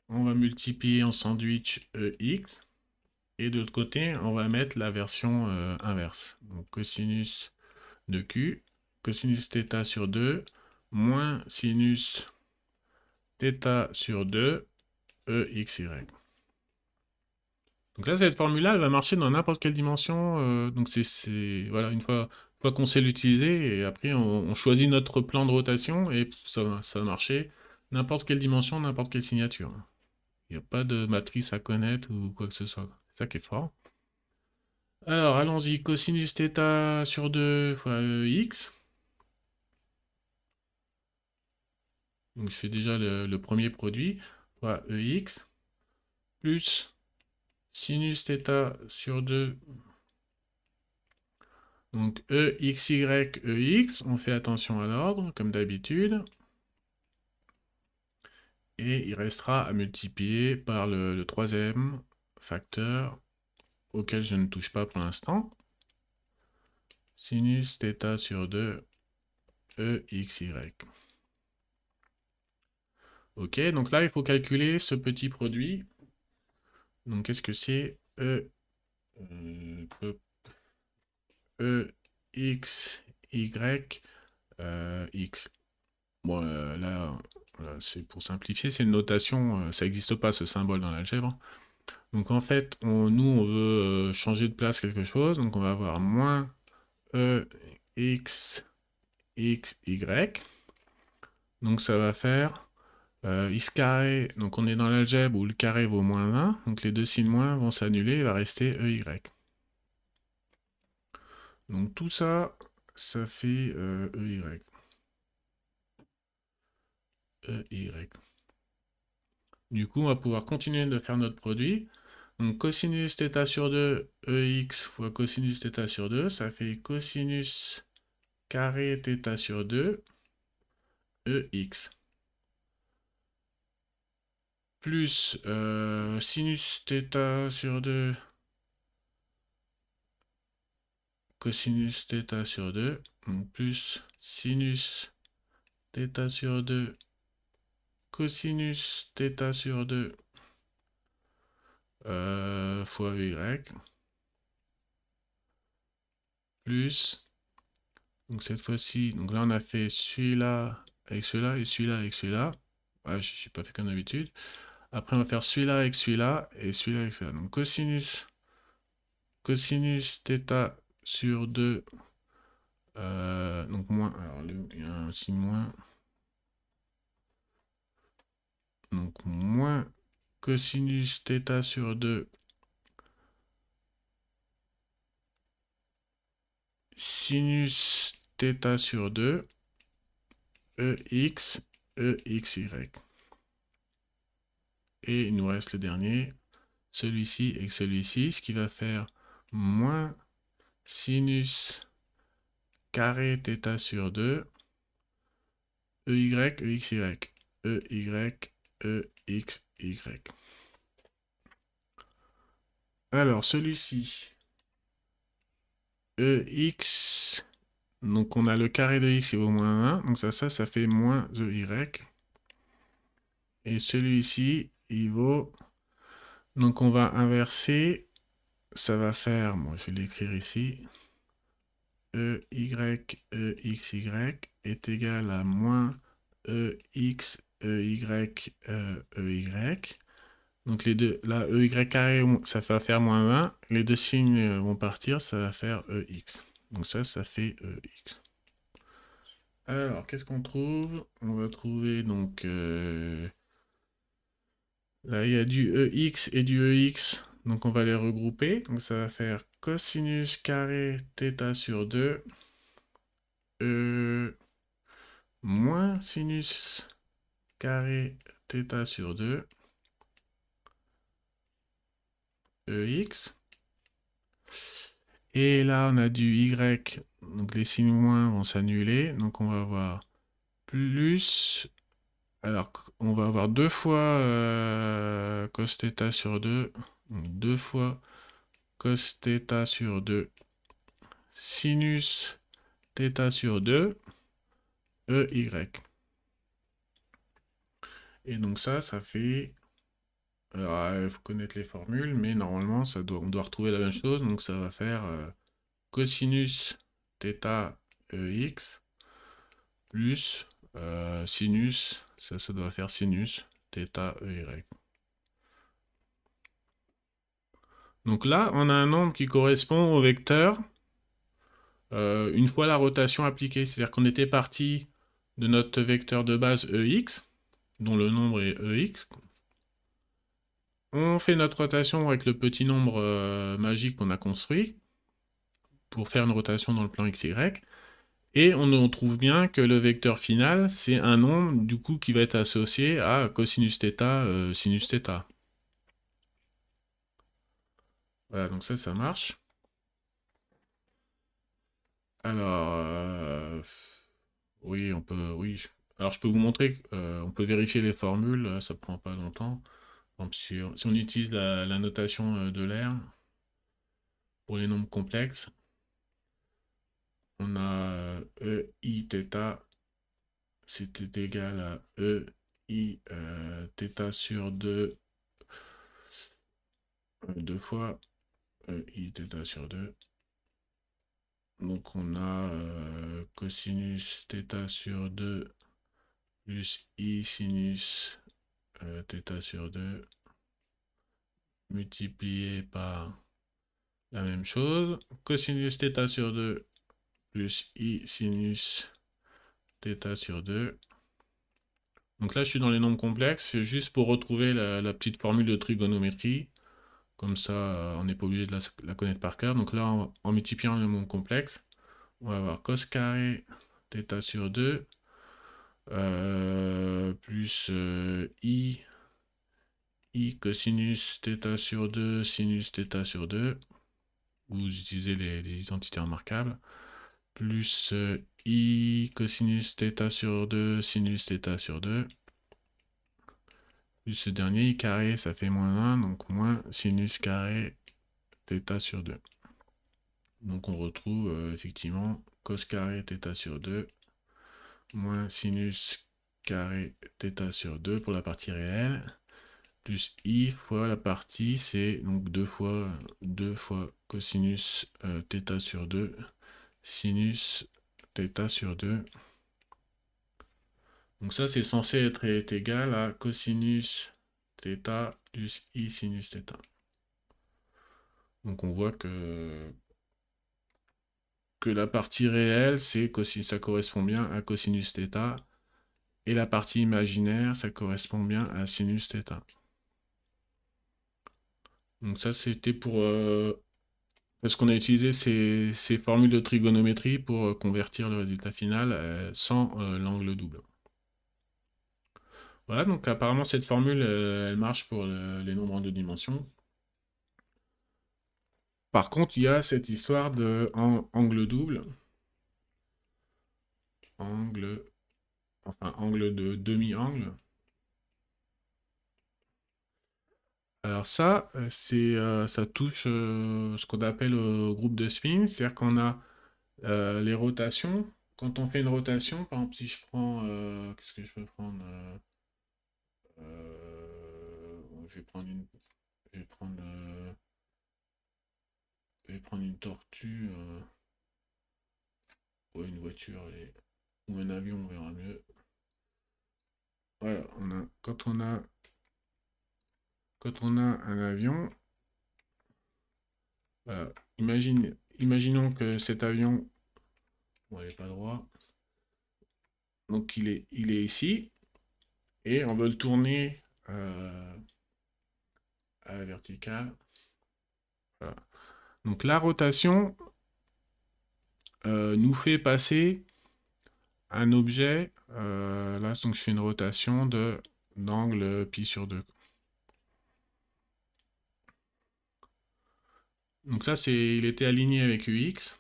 On va multiplier en sandwich EX. Et de l'autre côté, on va mettre la version inverse. Donc cosinus de Q, cosinus θ sur 2, moins sinus θ sur 2 EXY. Donc là, cette formule-là, elle va marcher dans n'importe quelle dimension. Donc voilà, une fois qu'on sait l'utiliser, et après on choisit notre plan de rotation et ça va marcher n'importe quelle dimension, n'importe quelle signature. Il n'y a pas de matrice à connaître ou quoi que ce soit. C'est ça qui est fort. Alors, allons-y. Cosinus θ sur 2 fois x. Donc je fais déjà le premier produit, fois EX, plus sinus θ sur 2. Donc EXY, EX, on fait attention à l'ordre, comme d'habitude. Et il restera à multiplier par le troisième facteur auquel je ne touche pas pour l'instant. Sinus θ sur 2 EXY. Ok, donc là, il faut calculer ce petit produit. Donc qu'est-ce que c'est EX, Y, X. Bon, là, c'est pour simplifier, c'est une notation, ça n'existe pas ce symbole dans l'algèbre. Donc en fait, nous, on veut changer de place quelque chose, donc on va avoir moins E, X, X, Y. Donc ça va faire X carré, donc on est dans l'algèbre où le carré vaut moins 20, donc les deux signes moins vont s'annuler, il va rester EY. Donc tout ça, ça fait EY. EY. Du coup, on va pouvoir continuer de faire notre produit. Donc cosinus θ sur 2 EX fois cosinus θ sur 2, ça fait cosinus carré θ sur 2 EX. Plus sinus θ sur 2 cosinus θ sur 2, donc plus sinus θ sur 2 cosinus θ sur 2 fois y, plus, donc cette fois-ci, donc là on a fait celui-là avec celui-là et celui-là avec celui-là. Ouais, je n'ai pas fait comme d'habitude. Après on va faire celui-là avec celui-là et celui-là avec celui-là. Donc cosinus θ sur 2, donc moins, alors il y a un signe moins, donc moins cosinus θ sur 2 sinus θ sur 2 EX EXY. Et il nous reste le dernier, celui-ci et celui-ci, ce qui va faire moins sinus carré θ sur 2 EY EXY EY EXY. Alors celui-ci EX, donc on a le carré de x qui vaut moins 1, donc ça fait moins EY. Et celui-ci, il vaut... Donc on va inverser, ça va faire, bon je vais l'écrire ici, EY EXY est égal à moins EX EY EY. Donc les deux, là EY carré, ça va faire moins 20, les deux signes vont partir, ça va faire EX. Donc ça fait EX. Alors, qu'est-ce qu'on trouve? On va trouver donc... là, il y a du EX et du EX, donc on va les regrouper. Donc ça va faire cosinus carré θ sur 2 moins sinus carré θ sur 2 EX. Et là, on a du Y, donc les signes moins vont s'annuler. Donc on va avoir plus... Alors, on va avoir 2 fois cos θ sur 2. Donc 2 fois cos θ sur 2 sinus θ sur 2 EY. Et donc ça fait... Alors, il faut connaître les formules, mais normalement, on doit retrouver la même chose. Donc ça va faire cosinus θ EX plus sinus, ça doit faire sinus θ EY. Donc là, on a un nombre qui correspond au vecteur une fois la rotation appliquée. C'est-à-dire qu'on était parti de notre vecteur de base EX, dont le nombre est EX. On fait notre rotation avec le petit nombre magique qu'on a construit pour faire une rotation dans le plan XY. Et on trouve bien que le vecteur final, c'est un nombre du coup qui va être associé à cosinus θ, sinus θ. Voilà, donc ça marche. Alors, oui, on peut, oui. Alors, je peux vous montrer, on peut vérifier les formules, ça prend pas longtemps. Donc, si on utilise la notation de l'air pour les nombres complexes, on a EIθ, c'était égal à EIθ sur 2, 2 fois EIθ sur 2. Donc on a cosinus θ sur 2 plus I sinus θ sur 2 multiplié par la même chose. Cosinus θ sur 2 plus I sinus θ sur 2. Donc là, je suis dans les nombres complexes. C'est juste pour retrouver la petite formule de trigonométrie. Comme ça, on n'est pas obligé de la connaître par cœur. Donc là, en multipliant les nombres complexes, on va avoir cos carré θ sur 2 plus I I cosinus θ sur 2, sinus θ sur 2. Vous utilisez les identités remarquables. Plus I cosinus θ sur 2, sinus θ sur 2. Plus ce dernier, I carré, ça fait moins 1, donc moins sinus carré θ sur 2. Donc on retrouve effectivement cos carré θ sur 2 moins sinus carré θ sur 2 pour la partie réelle, plus I fois la partie, c'est donc 2 fois cosinus θ sur 2, sinus θ sur 2. Donc ça, c'est censé être égal à cosinus θ plus I sinus θ. Donc on voit que la partie réelle, ça correspond bien à cosinus θ, et la partie imaginaire, ça correspond bien à sinus θ. Donc ça, c'était pour... parce qu'on a utilisé ces formules de trigonométrie pour convertir le résultat final sans l'angle double. Voilà, donc apparemment cette formule, elle marche pour les nombres en deux dimensions. Par contre, il y a cette histoire de angle double. Angle de demi-angle. Alors ça, ça touche ce qu'on appelle le groupe de spin, c'est-à-dire qu'on a les rotations. Quand on fait une rotation, par exemple, si je prends... qu'est-ce que je peux prendre je vais prendre une... Je vais prendre une tortue, ou une voiture, ou un avion, on verra mieux. Voilà, quand on a un avion, voilà, imaginons que cet avion, bon, il n'est pas droit, donc il est ici, et on veut le tourner à la verticale. Voilà. Donc la rotation nous fait passer un objet, là donc je fais une rotation d'angle pi sur 2. Donc ça, il était aligné avec UX.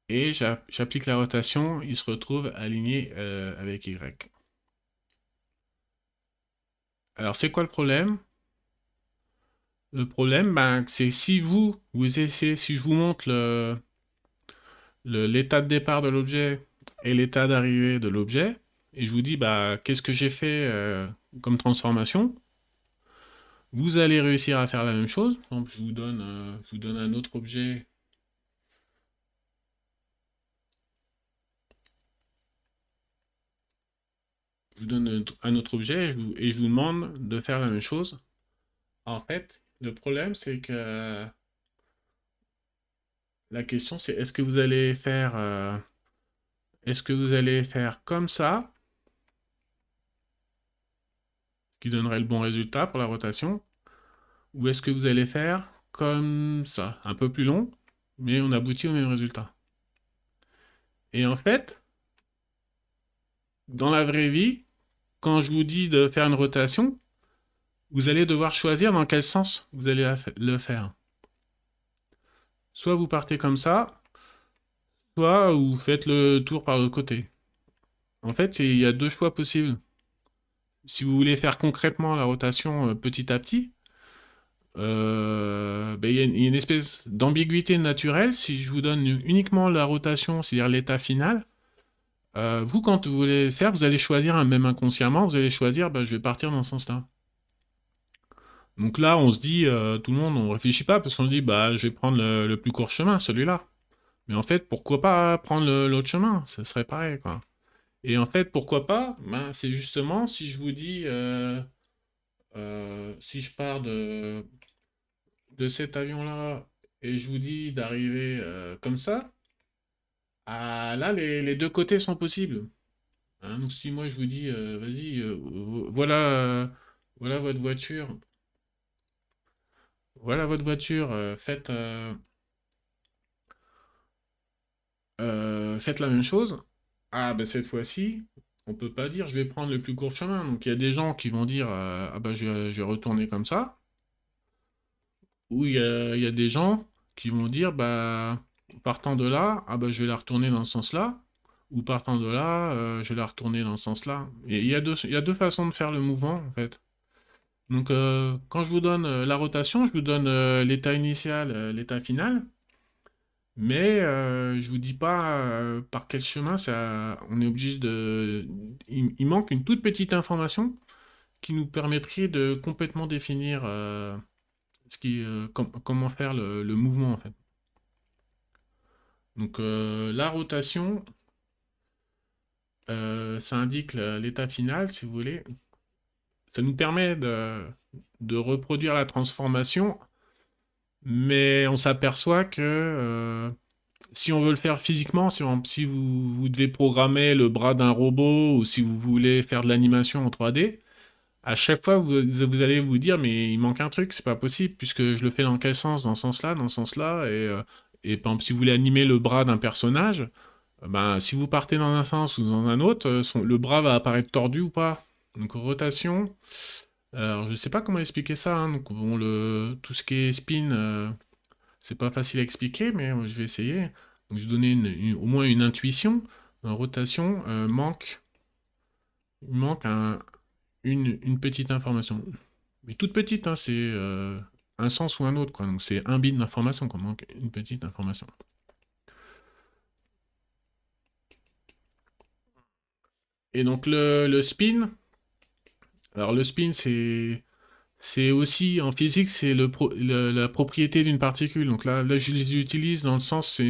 Et j'applique la rotation, il se retrouve aligné avec Y. Alors c'est quoi le problème? Le problème, ben, c'est si si je vous montre l'état de départ de l'objet et l'état d'arrivée de l'objet, et je vous dis, bah, qu'est-ce que j'ai fait comme transformation, vous allez réussir à faire la même chose. Par exemple, je vous donne un autre objet. Je vous donne un autre objet et je vous demande de faire la même chose. En fait, le problème, c'est que la question, c'est est-ce que vous allez faire comme ça, qui donnerait le bon résultat pour la rotation, ou est-ce que vous allez faire comme ça, un peu plus long, mais on aboutit au même résultat. Et en fait, dans la vraie vie, quand je vous dis de faire une rotation, vous allez devoir choisir dans quel sens vous allez le faire. Soit vous partez comme ça, soit vous faites le tour par l'autre côté. En fait, il y a deux choix possibles. Si vous voulez faire concrètement la rotation petit à petit, ben, il y a une espèce d'ambiguïté naturelle. Si je vous donne uniquement la rotation, c'est-à-dire l'état final, vous, quand vous voulez faire, vous allez choisir, même inconsciemment, vous allez choisir, ben, je vais partir dans ce sens-là. Donc là, on se dit, tout le monde, on réfléchit pas, parce qu'on se dit, bah, je vais prendre le plus court chemin, celui-là. Mais en fait, pourquoi pas prendre l'autre chemin? Ça serait pareil, quoi. Et en fait, pourquoi pas? Ben, c'est justement si je vous dis, si je pars de cet avion-là et je vous dis d'arriver comme ça, ah, là, les deux côtés sont possibles. Hein, donc si moi je vous dis, vas-y, voilà votre voiture, faites la même chose. Ah, ben cette fois-ci, on peut pas dire je vais prendre le plus court chemin. Donc il y a des gens qui vont dire ah bah je vais retourner comme ça. Ou il y a des gens qui vont dire bah partant de là, ah bah je vais la retourner dans ce sens-là. Ou partant de là, je vais la retourner dans ce sens-là. Et il y a deux façons de faire le mouvement en fait. Donc quand je vous donne la rotation, je vous donne l'état initial, l'état final. Mais je vous dis pas par quel chemin ça, on est obligé de. Il manque une toute petite information qui nous permettrait de complètement définir comment faire le mouvement en fait. Donc la rotation, ça indique l'état final, si vous voulez. Ça nous permet de reproduire la transformation, mais on s'aperçoit que si on veut le faire physiquement, si vous devez programmer le bras d'un robot ou si vous voulez faire de l'animation en 3D, à chaque fois vous allez vous dire mais il manque un truc, c'est pas possible puisque je le fais dans quel sens? Dans ce sens-là, dans ce sens-là et par exemple si vous voulez animer le bras d'un personnage, ben si vous partez dans un sens ou dans un autre, le bras va apparaître tordu ou pas. Donc rotation. Alors je sais pas comment expliquer ça, hein. Donc bon tout ce qui est spin. C'est pas facile à expliquer, mais je vais essayer. Donc, je vais donner au moins une intuition. En rotation, il manque une petite information. Mais toute petite, hein, c'est un sens ou un autre, quoi. Donc, c'est un bit d'information qu'on manque, une petite information. Et donc, le spin, alors le spin, c'est aussi, en physique, c'est la propriété d'une particule. Donc là, je l'utilise dans le sens,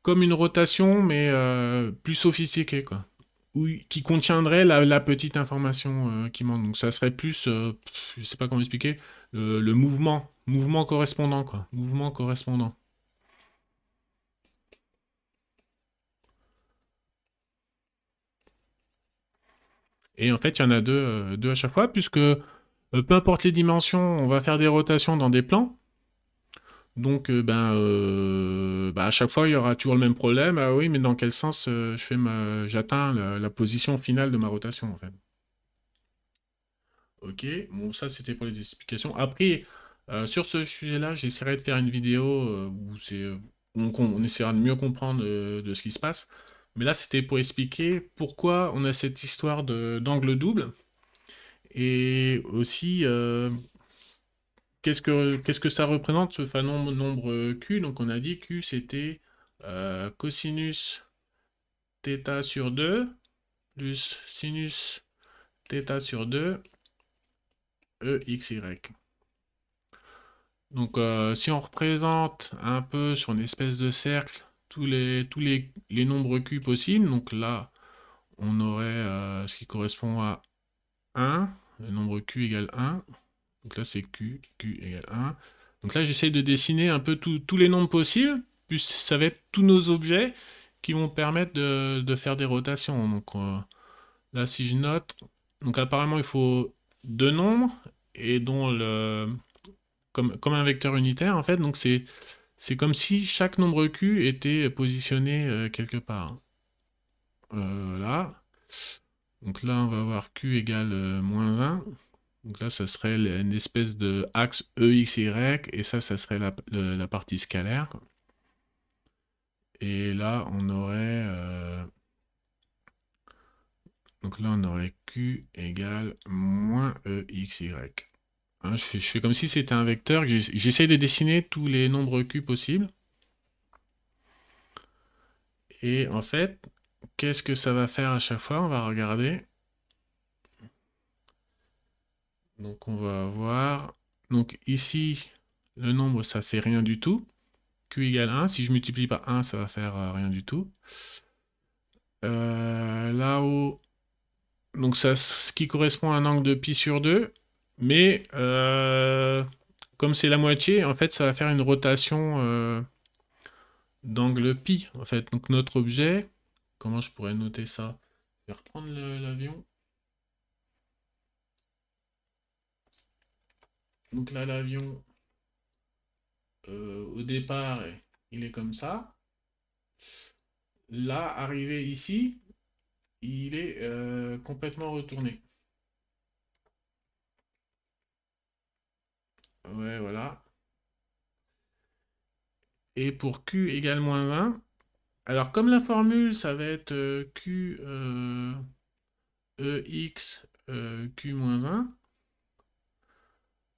comme une rotation, mais plus sophistiquée, quoi. Oui, qui contiendrait la petite information qui manque. Donc ça serait plus, je sais pas comment expliquer, le mouvement correspondant, quoi. Mouvement correspondant. Et en fait, il y en a deux à chaque fois, puisque peu importe les dimensions, on va faire des rotations dans des plans. Donc, à chaque fois, il y aura toujours le même problème. Ah oui, mais dans quel sens j'atteins la position finale de ma rotation, en fait. Ok, bon, ça c'était pour les explications. Après, sur ce sujet-là, j'essaierai de faire une vidéo où on essaiera de mieux comprendre de ce qui se passe. Mais là, c'était pour expliquer pourquoi on a cette histoire d'angle double et aussi qu'est-ce que ça représente ce fameux nombre Q. Donc, on a dit Q c'était cosinus θ sur 2 plus sinus θ sur 2 EXY. Donc, si on représente un peu sur une espèce de cercle tous les nombres Q possibles, donc là, on aurait ce qui correspond à 1, le nombre Q égale 1. Donc là, c'est Q égale 1. Donc là, j'essaye de dessiner un peu tous les nombres possibles, puis ça va être tous nos objets qui vont permettre de faire des rotations. Donc là, si je note, donc apparemment, il faut deux nombres, et dont comme un vecteur unitaire, en fait, donc c'est comme si chaque nombre Q était positionné quelque part. Là. Donc là, on va avoir Q égale moins 1. Donc là, ça serait une espèce de axe EXY, et ça serait la partie scalaire, quoi. Et là, on aurait... donc là, on aurait Q égale moins EXY. Hein, je fais comme si c'était un vecteur, j'essaye de dessiner tous les nombres Q possibles. Et en fait, qu'est-ce que ça va faire à chaque fois? On va regarder. Donc on va avoir... Donc ici, le nombre, ça fait rien du tout. Q égale 1. Si je multiplie par 1, ça va faire rien du tout. Là-haut, donc ça, ce qui correspond à un angle de pi sur 2. Mais comme c'est la moitié, en fait, ça va faire une rotation d'angle pi. En fait, donc notre objet, comment je pourrais noter ça? Je vais reprendre l'avion. Donc là, l'avion, au départ, il est comme ça. Là, arrivé ici, il est complètement retourné. Ouais, voilà. Et pour Q égale moins 1, alors comme la formule, ça va être Q EX Q moins 1,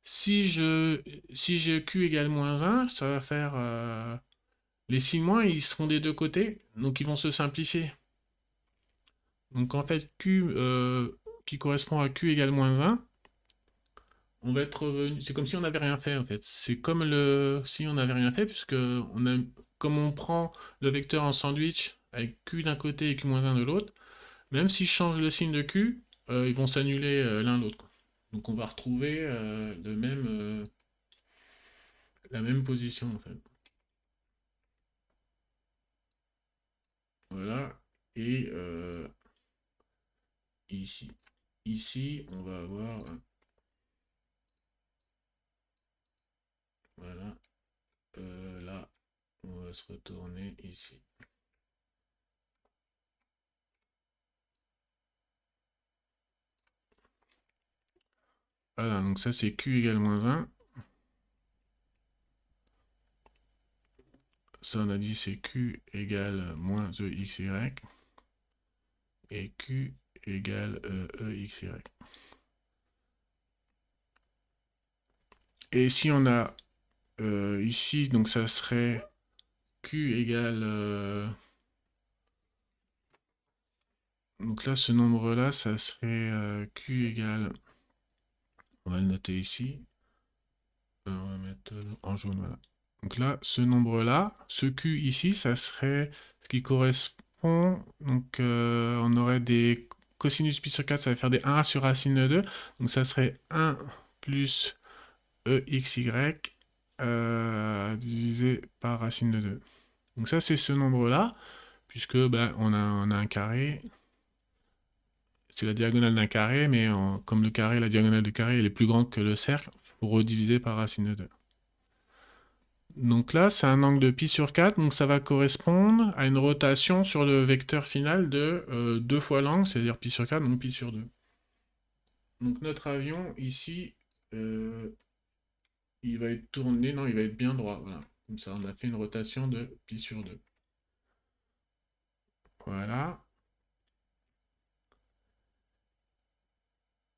si je Q égale moins 1, ça va faire... les signes moins, ils seront des deux côtés, donc ils vont se simplifier. Donc en fait, Q qui correspond à Q égale moins 1, on va être revenu. C'est comme si on n'avait rien fait en fait. C'est comme le si on n'avait rien fait, puisque comme on prend le vecteur en sandwich avec Q d'un côté et Q moins 1 de l'autre, même si je change le signe de Q, ils vont s'annuler l'un l'autre, quoi. Donc on va retrouver la même position en fait. Voilà. Et ici. Ici, on va avoir. Voilà. Là, on va se retourner ici. Voilà, donc ça c'est Q égale moins 1. Ça on a dit c'est Q égale moins EXY. Et Q égale EXY. Et si on a ici, donc ça serait Q égale... donc là, ce nombre-là, ça serait Q égale... On va le noter ici. On va mettre en jaune, voilà. Donc là, ce nombre-là, ce Q ici, ça serait ce qui correspond. Donc on aurait des cosinus pi sur 4, ça va faire des 1 sur racine de 2. Donc ça serait 1 plus EXY divisé par racine de 2. Donc ça, c'est ce nombre-là, puisque ben, on a un carré. C'est la diagonale d'un carré, mais comme le carré, la diagonale du carré, elle est plus grande que le cercle, il faut rediviser par racine de 2. Donc là, c'est un angle de pi sur 4, donc ça va correspondre à une rotation sur le vecteur final de 2 fois l'angle, c'est-à-dire pi sur 4, donc pi sur 2. Donc notre avion, ici, il va être tourné, non, il va être bien droit, voilà. Comme ça, on a fait une rotation de pi sur 2. Voilà.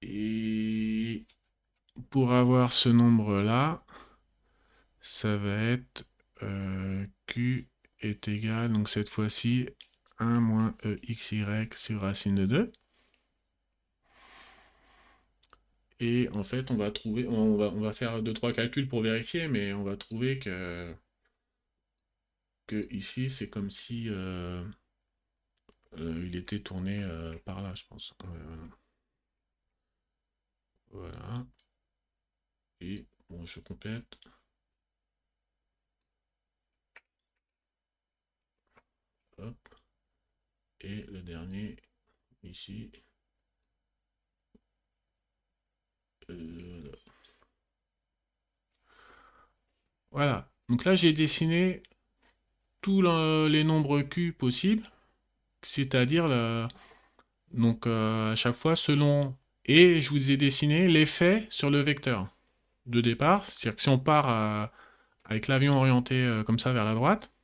Et pour avoir ce nombre-là, ça va être Q est égal, donc cette fois-ci, 1 moins EXY sur racine de 2. Et en fait, on va trouver, on va faire 2-3 calculs pour vérifier, mais on va trouver que ici, c'est comme si il était tourné par là, je pense. Voilà. Et bon, je complète. Hop. Et le dernier, ici. Voilà. Donc là, j'ai dessiné tous les nombres Q possibles, c'est-à-dire donc à chaque fois selon... Et je vous ai dessiné l'effet sur le vecteur de départ, c'est-à-dire que si on part avec l'avion orienté comme ça vers la droite,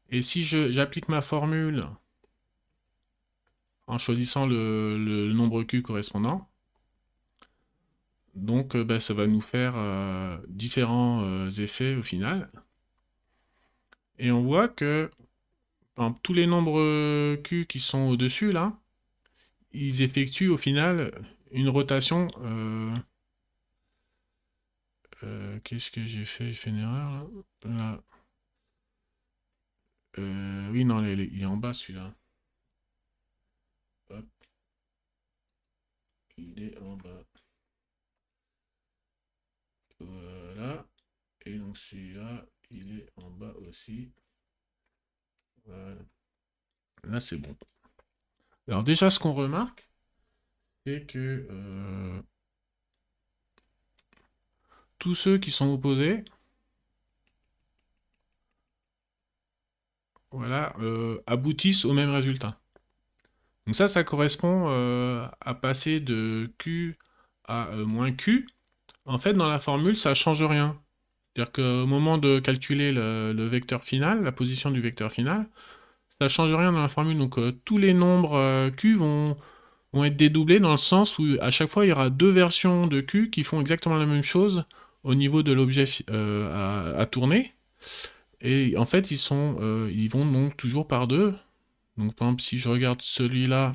et si j'applique ma formule en choisissant le nombre Q correspondant, donc bah, ça va nous faire différents effets au final. Et on voit que par exemple, tous les nombres Q qui sont au-dessus là, ils effectuent au final une rotation. Qu'est-ce que j'ai fait? J'ai fait une erreur là. Là. Oui, non, il est en bas celui-là. Hop, il est en bas. Voilà. Et donc celui-là, il est en bas aussi. Voilà. Là, c'est bon. Alors déjà, ce qu'on remarque, c'est que tous ceux qui sont opposés, voilà, aboutissent au même résultat. Donc ça correspond à passer de Q à moins Q. En fait, dans la formule, ça change rien. C'est-à-dire qu'au moment de calculer le vecteur final, la position du vecteur final, ça change rien dans la formule. Donc tous les nombres Q vont être dédoublés dans le sens où à chaque fois, il y aura deux versions de Q qui font exactement la même chose au niveau de l'objet à tourner. Et en fait, ils vont donc toujours par deux. Donc par exemple, si je regarde celui-là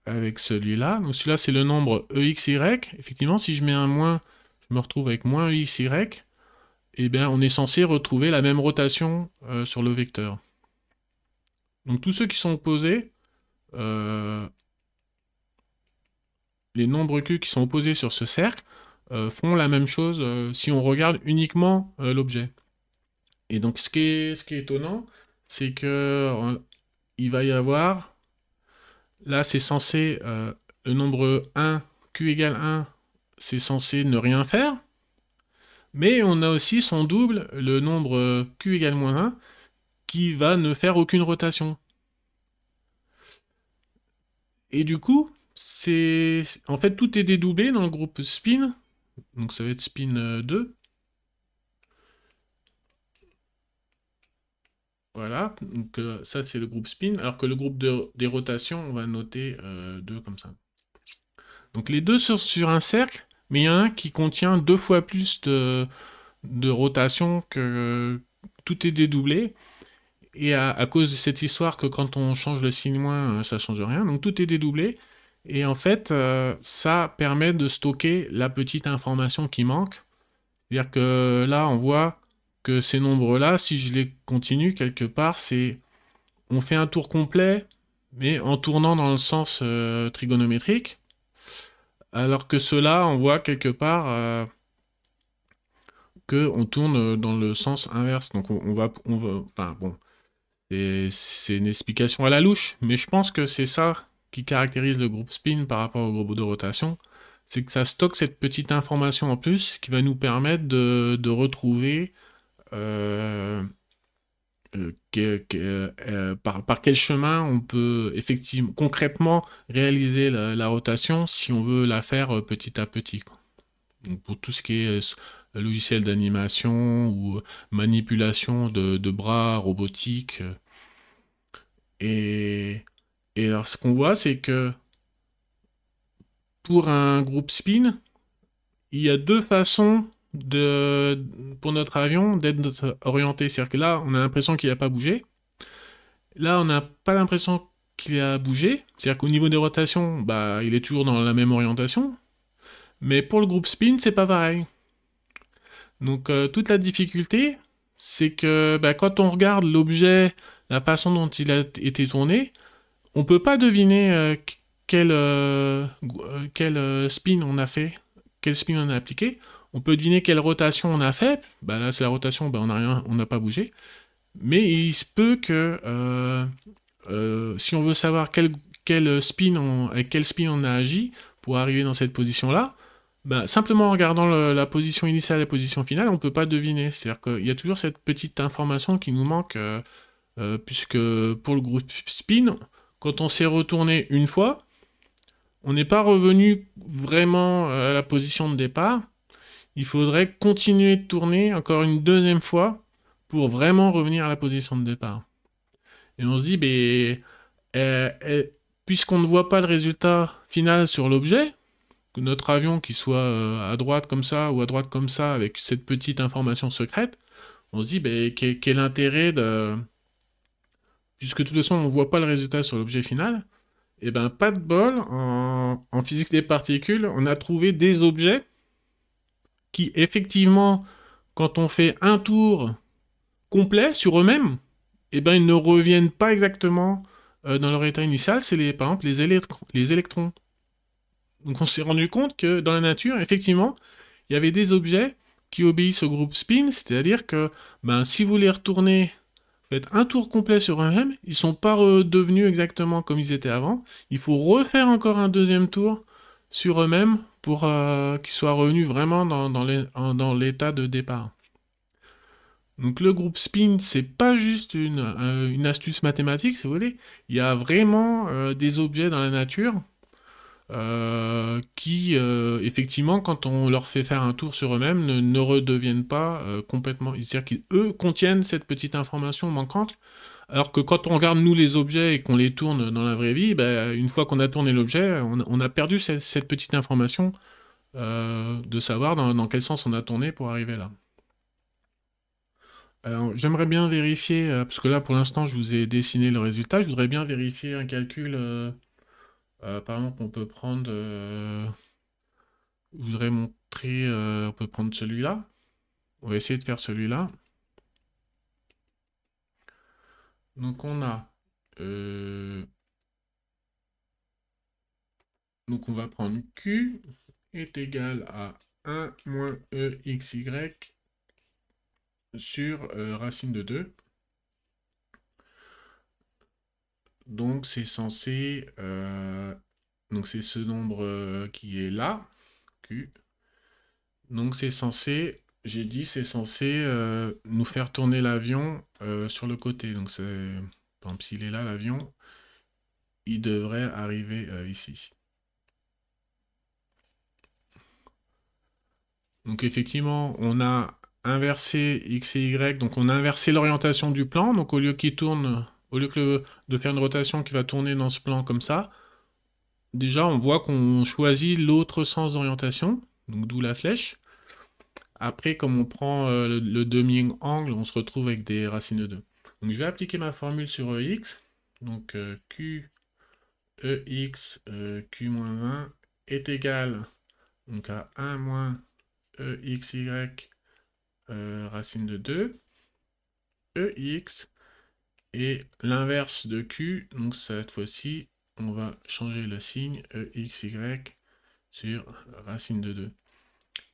avec celui-là, donc celui-là c'est le nombre EXY. Effectivement, si je mets un moins, je me retrouve avec moins EXY. Et bien, on est censé retrouver la même rotation sur le vecteur. Donc tous ceux qui sont opposés, les nombres Q qui sont opposés sur ce cercle, font la même chose si on regarde uniquement l'objet. Et donc ce qui est étonnant, c'est que il va y avoir, là c'est censé, le nombre 1, Q égale 1, c'est censé ne rien faire, mais on a aussi son double, le nombre Q égale moins 1, qui va ne faire aucune rotation. Et du coup, en fait, tout est dédoublé dans le groupe spin. Donc ça va être spin 2. Voilà, donc ça c'est le groupe spin, alors que le groupe des rotations, on va noter 2 comme ça. Donc les deux sont sur un cercle, mais il y en a un qui contient 2 fois plus de rotation que tout est dédoublé. Et à cause de cette histoire que quand on change le signe moins, ça change rien, donc tout est dédoublé. Et en fait, ça permet de stocker la petite information qui manque. C'est-à-dire que là, on voit que ces nombres-là, si je les continue quelque part, on fait un tour complet, mais en tournant dans le sens trigonométrique. Alors que ceux-là, on voit quelque part qu'on tourne dans le sens inverse. Donc enfin bon, c'est une explication à la louche, mais je pense que c'est ça qui caractérise le groupe spin par rapport au groupe de rotation, c'est que ça stocke cette petite information en plus qui va nous permettre de retrouver par quel chemin on peut effectivement, concrètement réaliser la rotation si on veut la faire petit à petit, quoi. Donc pour tout ce qui est logiciel d'animation ou manipulation de bras robotiques. Et, et alors, ce qu'on voit, c'est que pour un groupe spin, il y a deux façons pour notre avion d'être orienté. C'est-à-dire que là, on a l'impression qu'il n'a pas bougé. Là, on n'a pas l'impression qu'il a bougé. C'est-à-dire qu'au niveau des rotations, bah, il est toujours dans la même orientation. Mais pour le groupe spin, c'est pas pareil. Donc, toute la difficulté, c'est que bah, quand on regarde l'objet, la façon dont il a été tourné, on peut pas deviner quel spin on a fait, quel spin on a appliqué. On peut deviner quelle rotation on a fait. Bah là, c'est la rotation, bah, on n'a pas bougé. Mais il se peut que si on veut savoir avec quel spin on a agi pour arriver dans cette position-là, bah, simplement en regardant la position initiale et la position finale, on peut pas deviner. C'est-à-dire qu'il y a toujours cette petite information qui nous manque, puisque pour le groupe spin, quand on s'est retourné une fois, on n'est pas revenu vraiment à la position de départ. Il faudrait continuer de tourner encore une deuxième fois pour vraiment revenir à la position de départ. Et on se dit, puisqu'on ne voit pas le résultat final sur l'objet, que notre avion qui soit à droite comme ça ou à droite comme ça avec cette petite information secrète, on se dit, quel intérêt de... Puisque de toute façon on ne voit pas le résultat sur l'objet final, et ben pas de bol, en physique des particules, on a trouvé des objets qui, effectivement, quand on fait un tour complet sur eux-mêmes, et ben ils ne reviennent pas exactement dans leur état initial, c'est par exemple les électrons. Donc on s'est rendu compte que dans la nature, effectivement, il y avait des objets qui obéissent au groupe spin, c'est-à-dire que si vous les retournez, faites un tour complet sur eux-mêmes, ils sont pas redevenus exactement comme ils étaient avant. Il faut refaire encore un deuxième tour sur eux-mêmes pour qu'ils soient revenus vraiment dans l'état de départ. Donc le groupe spin, c'est pas juste une astuce mathématique, si vous voulez. Il y a vraiment des objets dans la nature qui, effectivement, quand on leur fait faire un tour sur eux-mêmes, ne redeviennent pas complètement... C'est-à-dire qu'eux contiennent cette petite information manquante, alors que quand on regarde, nous, les objets et qu'on les tourne dans la vraie vie, ben, une fois qu'on a tourné l'objet, on a perdu cette petite information de savoir dans quel sens on a tourné pour arriver là. Alors, j'aimerais bien vérifier, parce que là, pour l'instant, je vous ai dessiné le résultat. Je voudrais bien vérifier un calcul. Par exemple, on peut prendre. Je voudrais montrer. On peut prendre celui-là. On va essayer de faire celui-là. Donc, on a. euh, donc, on va prendre Q est égal à 1 moins EXY sur racine de 2. Donc, c'est censé. Donc, c'est ce nombre qui est là, Q. Donc c'est censé, j'ai dit, c'est censé nous faire tourner l'avion sur le côté. Donc c'est, par exemple, s'il est là, l'avion, il devrait arriver ici. Donc effectivement, on a inversé x et y, donc on a inversé l'orientation du plan. Donc au lieu qu'il tourne, au lieu de faire une rotation qui va tourner dans ce plan comme ça, déjà on voit qu'on choisit l'autre sens d'orientation, donc d'où la flèche. Après, comme on prend le demi-angle, on se retrouve avec des racines de 2. Donc je vais appliquer ma formule sur EX. Donc Q, EX, Q-1 est égal donc, à 1 moins EXY racine de 2, EX, et l'inverse de Q, donc cette fois-ci, on va changer le signe, EXY sur racine de 2.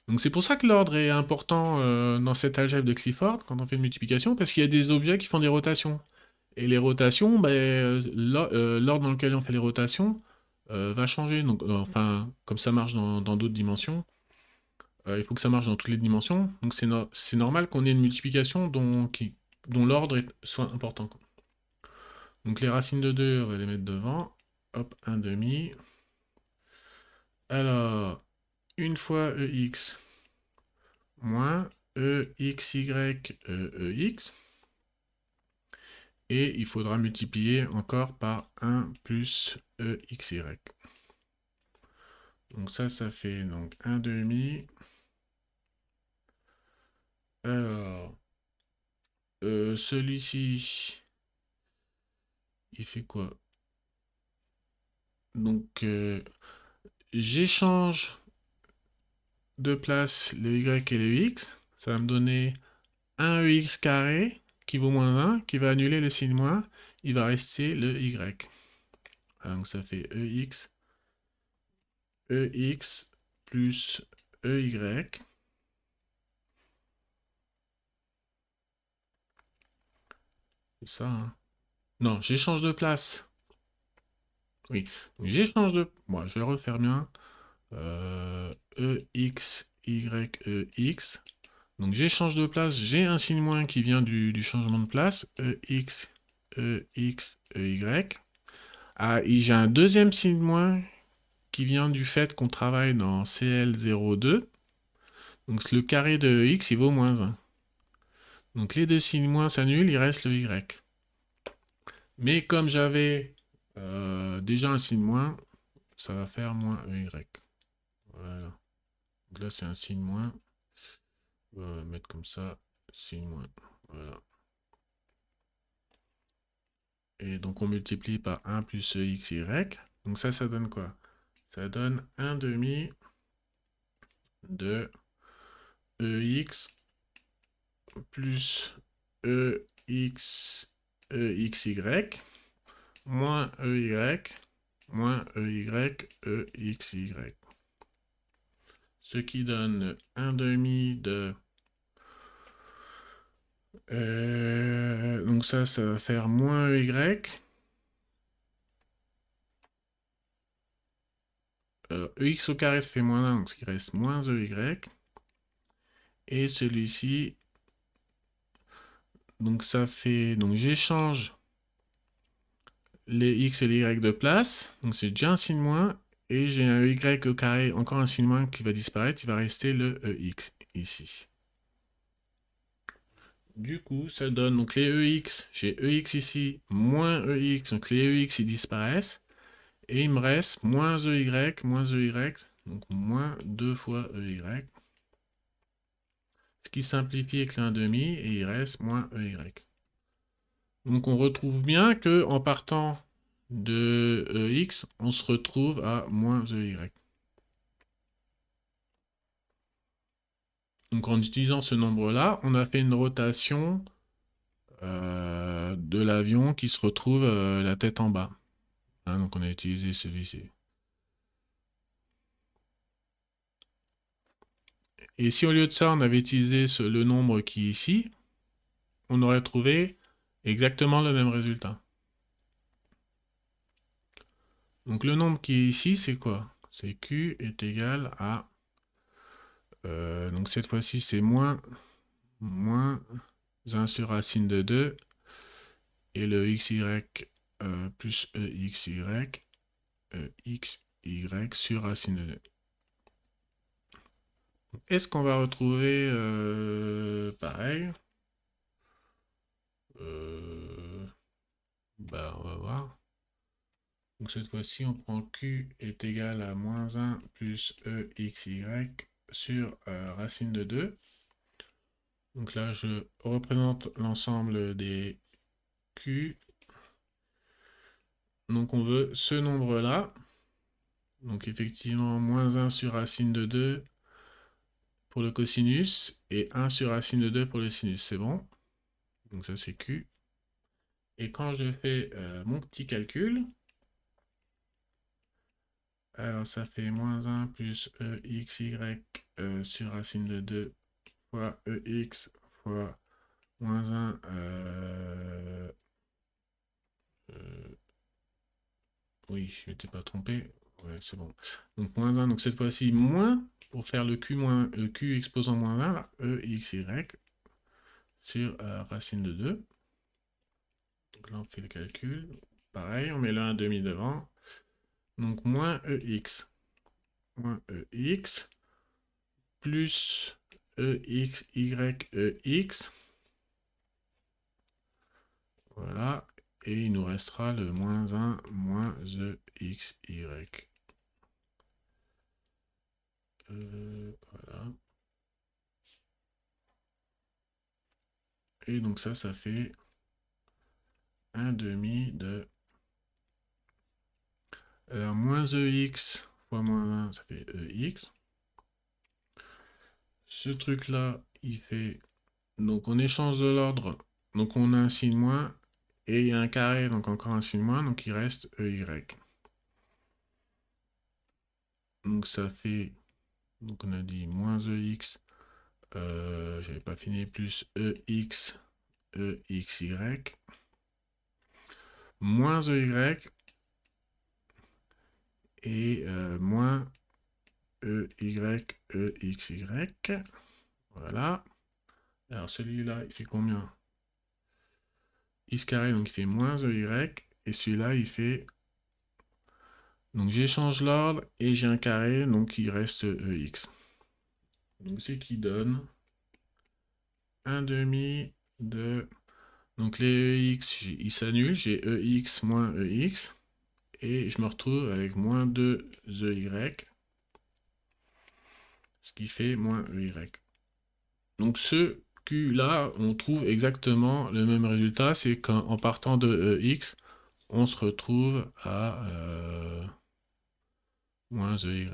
Donc c'est pour ça que l'ordre est important dans cette algèbre de Clifford quand on fait une multiplication, parce qu'il y a des objets qui font des rotations. Et les rotations, ben, l'ordre dans lequel on fait les rotations va changer. Donc, enfin, comme ça marche dans d'autres dimensions, il faut que ça marche dans toutes les dimensions. Donc c'est normal qu'on ait une multiplication dont l'ordre soit important. Donc les racines de 2, on va les mettre devant. Hop, 1 demi. Alors, une fois EX moins EXY EX. Et il faudra multiplier encore par 1 plus EXY. Donc ça fait donc 1 demi. Alors, celui-ci, il fait quoi? Donc, j'échange de place le Y et le X. Ça va me donner 1 EX carré qui vaut moins 1, qui va annuler le signe moins. Il va rester le Y. Donc ça fait EX plus EY. C'est ça, hein? Non, j'échange de place. Oui, donc j'échange de... Bon, je vais le refaire bien. EX, YEX. Donc j'échange de place, j'ai un signe moins qui vient du changement de place. EX, EX, EY. Ah, et j'ai un deuxième signe moins qui vient du fait qu'on travaille dans CL02. Donc le carré de X, il vaut moins 1. Donc les deux signes moins s'annulent, il reste le Y. Mais comme j'avais déjà un signe moins, ça va faire moins EY. Voilà. Donc là, c'est un signe moins. On va mettre comme ça, signe moins. Voilà. Et donc, on multiplie par 1 plus EXY. Donc ça donne quoi? Ça donne 1 demi de EX plus EX, EXY moins EY moins EY, EXY. Ce qui donne 1 demi de... donc ça va faire moins EY. EX au carré, ça fait moins 1, donc il reste moins EY. Et celui-ci, Donc ça fait, donc j'échange les x et les y de place, donc c'est déjà un signe moins, et j'ai un y au carré, encore un signe moins qui va disparaître, il va rester le ex ici. Du coup, ça donne donc les ex, j'ai ex ici, moins ex, donc les ex ils disparaissent, et il me reste moins ey, donc moins 2 fois ey, ce qui simplifie avec l'1,5, et il reste moins ey. Donc on retrouve bien que en partant de ex, on se retrouve à moins ey. Donc en utilisant ce nombre-là, on a fait une rotation de l'avion qui se retrouve la tête en bas. Hein, donc on a utilisé celui-ci. Et si au lieu de ça, on avait utilisé le nombre qui est ici, on aurait trouvé exactement le même résultat. Donc le nombre qui est ici, c'est quoi? C'est Q est égal à... donc cette fois-ci, c'est moins 1 sur racine de 2 et le xy plus exy sur racine de 2. Est-ce qu'on va retrouver pareil? Bah, on va voir. Donc cette fois-ci, on prend Q est égal à moins 1 plus exy sur racine de 2. Donc là, je représente l'ensemble des Q. Donc on veut ce nombre-là. Donc effectivement, moins 1 sur racine de 2 pour le cosinus et 1 sur racine de 2 pour le sinus. C'est bon. Donc ça, c'est Q. Et quand je fais mon petit calcul, alors ça fait moins 1 plus exy sur racine de 2 fois ex fois moins 1 oui, je m'étais pas trompé. Ouais, c'est bon. Donc moins 1, donc cette fois-ci moins, pour faire le Q, Q exposant moins 1, là, exy sur racine de 2. Donc là, on fait le calcul. Pareil, on met le 1,5 devant. Donc moins ex. Moins ex plus exy ex. Voilà. Et il nous restera le moins 1 moins exy. Voilà. Et donc ça fait 1,5 de... moins ex fois moins 1, ça fait ex. Ce truc-là, il fait... Donc on échange de l'ordre, donc on a un signe moins, et il y a un carré, donc encore un signe moins, donc il reste ey. Donc ça fait... Donc on a dit moins ex, j'avais pas fini, plus exy, moins ey, et moins exy. Voilà. Alors celui-là, il fait combien? X carré, donc il fait moins ey, et celui-là, il fait... Donc j'échange l'ordre, et j'ai un carré, donc il reste ex. Donc c'est qui donne 1,5 de... Donc les ex, ils s'annulent, j'ai ex moins ex, et je me retrouve avec moins 2 ey, ce qui fait moins ey. Donc ce Q-là, on trouve exactement le même résultat, c'est qu'en partant de ex, on se retrouve à moins ey.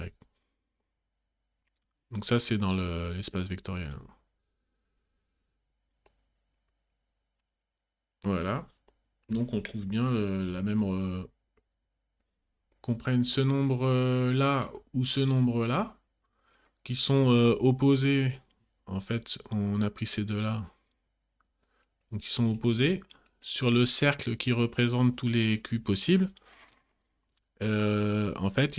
Donc ça, c'est dans l'espace vectoriel. Voilà. Donc on trouve bien la même... qu'on prenne ce nombre-là ou ce nombre-là, qui sont opposés. En fait, on a pris ces deux-là. Donc ils sont opposés. Sur le cercle qui représente tous les Q possibles, en fait,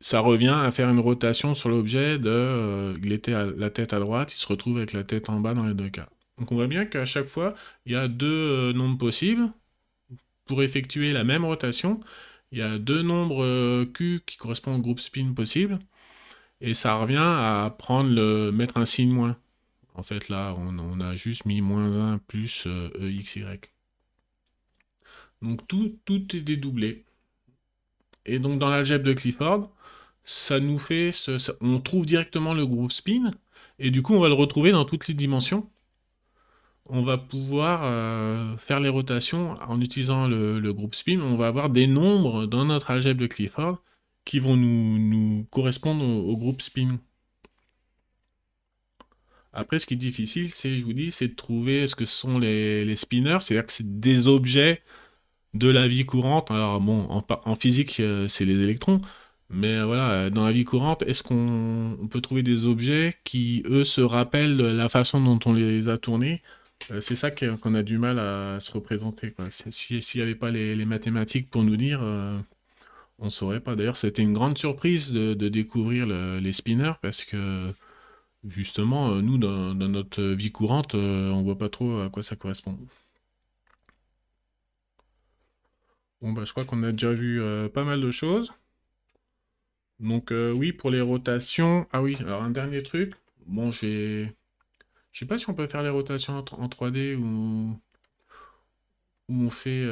ça revient à faire une rotation sur l'objet de... il était à la tête à droite, il se retrouve avec la tête en bas dans les deux cas. Donc on voit bien qu'à chaque fois, il y a deux nombres possibles. Pour effectuer la même rotation, il y a deux nombres Q qui correspondent au groupe spin possible. Et ça revient à mettre un signe moins. En fait, là, on a juste mis -1 plus EXY. Donc tout est dédoublé. Et donc dans l'algèbre de Clifford, ça nous fait on trouve directement le groupe spin, et du coup on va le retrouver dans toutes les dimensions. On va pouvoir faire les rotations en utilisant le groupe spin. On va avoir des nombres dans notre algèbre de Clifford qui vont nous correspondre au groupe spin. Après, ce qui est difficile, je vous dis, c'est de trouver ce que sont les spinners, c'est-à-dire que c'est des objets de la vie courante. Alors bon, en physique, c'est les électrons, mais voilà, dans la vie courante, est-ce qu'on peut trouver des objets qui, eux, se rappellent de la façon dont on les a tournés? C'est ça qu'on a du mal à se représenter, quoi. S'il n'y avait pas les mathématiques pour nous dire, on ne saurait pas. D'ailleurs, c'était une grande surprise de découvrir les spinners, parce que justement, nous, dans notre vie courante, on voit pas trop à quoi ça correspond. Bon, bah, je crois qu'on a déjà vu pas mal de choses. Donc, oui, pour les rotations. Ah oui, alors un dernier truc. Bon, je sais pas si on peut faire les rotations en 3D ou on fait.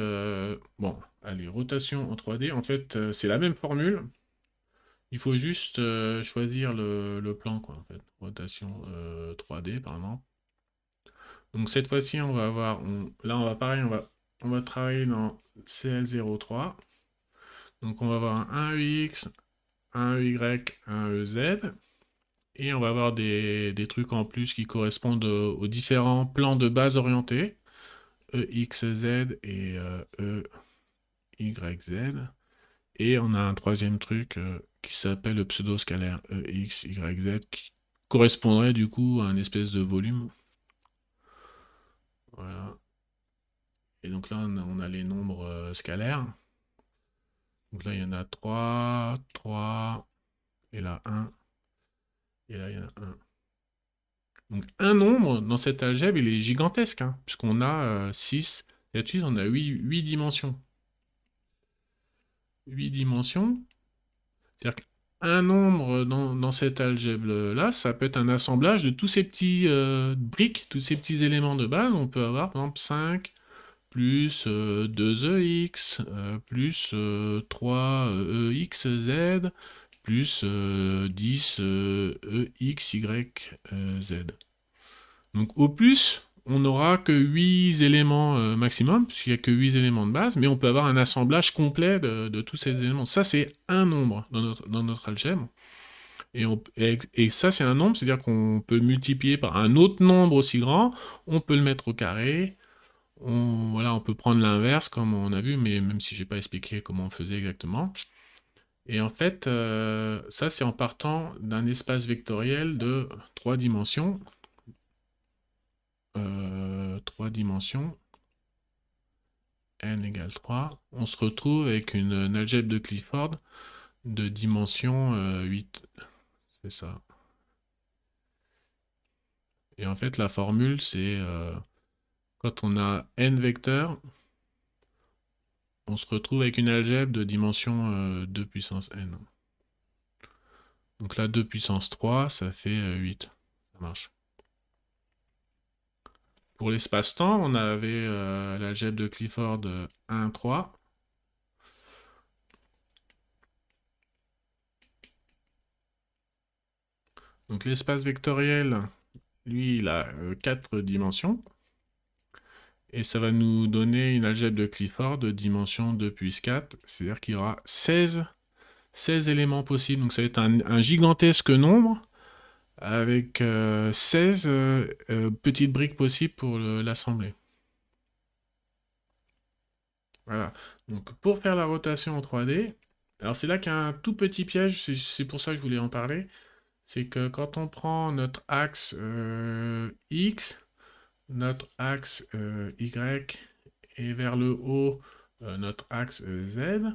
Bon, allez, rotation en 3D. En fait, c'est la même formule. Il faut juste choisir le plan, quoi, en fait. Rotation 3D, par exemple. Donc, cette fois-ci, on va avoir. Là, on va pareil, on va travailler dans CL03. Donc, on va avoir un EX, un EY, un EZ. Et on va avoir des trucs en plus qui correspondent aux différents plans de base orientés. EXZ et EYZ. Et on a un troisième truc qui s'appelle le pseudo-scalaire EXYZ qui correspondrait du coup à un espèce de volume. Voilà. Et donc là, on a les nombres scalaires. Donc là, il y en a 3, 3, et là 1, et là, il y en a 1. Donc un nombre dans cette algèbre, il est gigantesque, hein, puisqu'on a 6, 7, 8, on a 8 dimensions. 8 dimensions, c'est-à-dire qu'un nombre dans cette algèbre-là, ça peut être un assemblage de tous ces petits briques, tous ces petits éléments de base. On peut avoir par exemple 5 plus 2EX, plus 3EXZ, plus 10 EXYZ. Donc au plus, on n'aura que 8 éléments maximum, puisqu'il n'y a que 8 éléments de base, mais on peut avoir un assemblage complet de tous ces éléments. Ça, c'est un nombre dans notre algèbre. Et ça, c'est un nombre, c'est-à-dire qu'on peut le multiplier par un autre nombre aussi grand, on peut le mettre au carré, voilà, on peut prendre l'inverse, comme on a vu, mais même si j'ai pas expliqué comment on faisait exactement. Et en fait, ça, c'est en partant d'un espace vectoriel de 3 dimensions. 3 dimensions, n égale 3, on se retrouve avec une algèbre de Clifford de dimension 8. C'est ça. Et en fait, la formule, c'est quand on a n vecteurs, on se retrouve avec une algèbre de dimension 2 puissance n. Donc là, 2 puissance 3, ça fait 8. Ça marche. Pour l'espace-temps, on avait l'algèbre de Clifford 1, 3. Donc l'espace vectoriel, lui, il a 4 dimensions. Et ça va nous donner une algèbre de Clifford de dimension 2 puissance 4. C'est-à-dire qu'il y aura 16 éléments possibles. Donc ça va être un gigantesque nombre avec 16 petites briques possibles pour l'assembler. Voilà. Donc pour faire la rotation en 3D, alors c'est là qu'il y a un tout petit piège, c'est pour ça que je voulais en parler. C'est que quand on prend notre axe X, notre axe Y et vers le haut notre axe Z,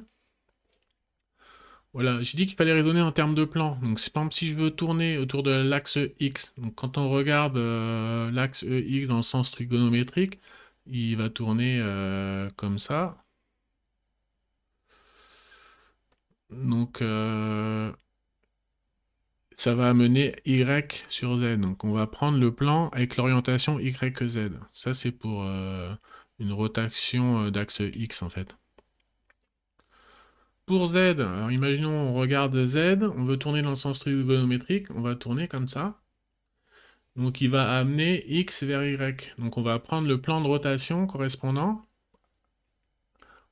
Voilà, j'ai dit qu'il fallait raisonner en termes de plan. Donc, c'est par exemple si je veux tourner autour de l'axe X. Donc, quand on regarde l'axe X dans le sens trigonométrique, il va tourner comme ça. Donc, ça va amener Y sur Z. Donc, on va prendre le plan avec l'orientation YZ. Ça, c'est pour une rotation d'axe X, en fait. Pour Z, alors imaginons on regarde Z, on veut tourner dans le sens trigonométrique, on va tourner comme ça. Donc il va amener X vers Y. Donc on va prendre le plan de rotation correspondant.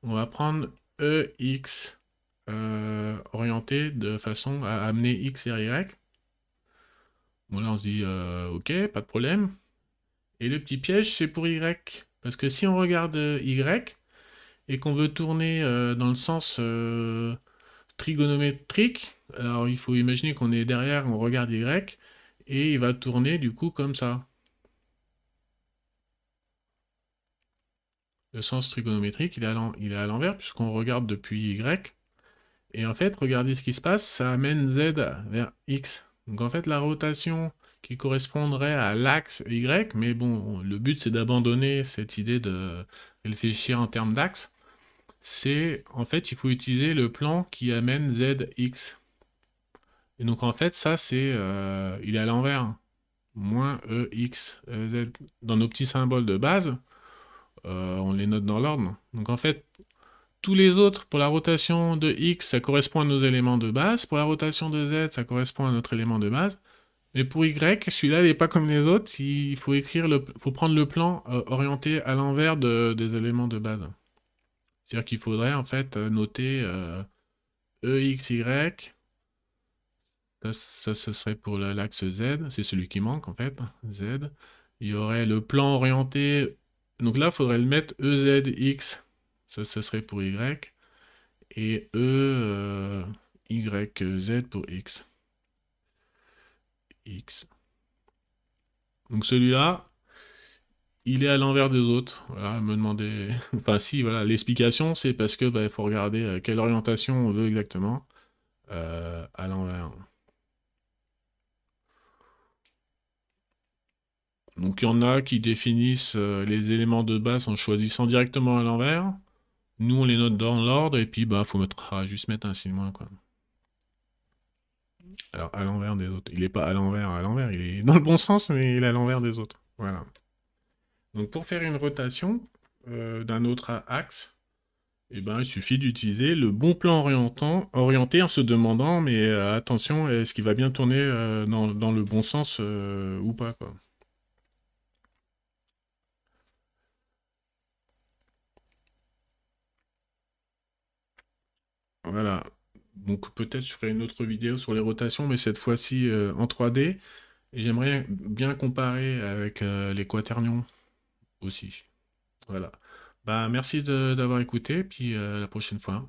On va prendre EX orienté de façon à amener X vers Y. Bon là on se dit ok, pas de problème. Et le petit piège c'est pour Y. Parce que si on regarde Y et qu'on veut tourner dans le sens trigonométrique, alors il faut imaginer qu'on est derrière, on regarde Y, et il va tourner du coup comme ça. Le sens trigonométrique, il est à l'envers, puisqu'on regarde depuis Y. Et en fait, regardez ce qui se passe, ça amène Z vers X. Donc en fait, la rotation qui correspondrait à l'axe Y, mais bon, le but c'est d'abandonner cette idée de réfléchir en termes d'axe, c'est en fait, il faut utiliser le plan qui amène ZX. Et donc en fait, ça c'est, il est à l'envers. Moins EX, Z. Dans nos petits symboles de base, on les note dans l'ordre. Donc en fait, tous les autres, pour la rotation de X, ça correspond à nos éléments de base. Pour la rotation de Z, ça correspond à notre élément de base. Mais pour Y, celui-là, il n'est pas comme les autres. Il faut faut prendre le plan orienté à l'envers des éléments de base. C'est-à-dire qu'il faudrait en fait noter EXY. Ça, ce serait pour l'axe Z. C'est celui qui manque en fait. Z. Il y aurait le plan orienté. Donc là, il faudrait le mettre EZX. Ça, ce serait pour Y. Et YZ pour X. X. Donc celui-là, il est à l'envers des autres. Voilà, me demander. Enfin, si, voilà, l'explication, c'est parce que il faut regarder quelle orientation on veut exactement à l'envers. Donc il y en a qui définissent les éléments de base en choisissant directement à l'envers. Nous, on les note dans l'ordre et puis faut juste mettre un signe moins quoi. Alors à l'envers des autres. Il n'est pas à l'envers, il est dans le bon sens, mais il est à l'envers des autres. Voilà. Donc pour faire une rotation d'un autre axe, il suffit d'utiliser le bon plan orienté en se demandant, mais attention, est-ce qu'il va bien tourner dans le bon sens ou pas, quoi. Voilà. Donc peut-être je ferai une autre vidéo sur les rotations, mais cette fois-ci en 3D. Et j'aimerais bien comparer avec les quaternions aussi. Voilà. Merci d'avoir écouté, puis la prochaine fois.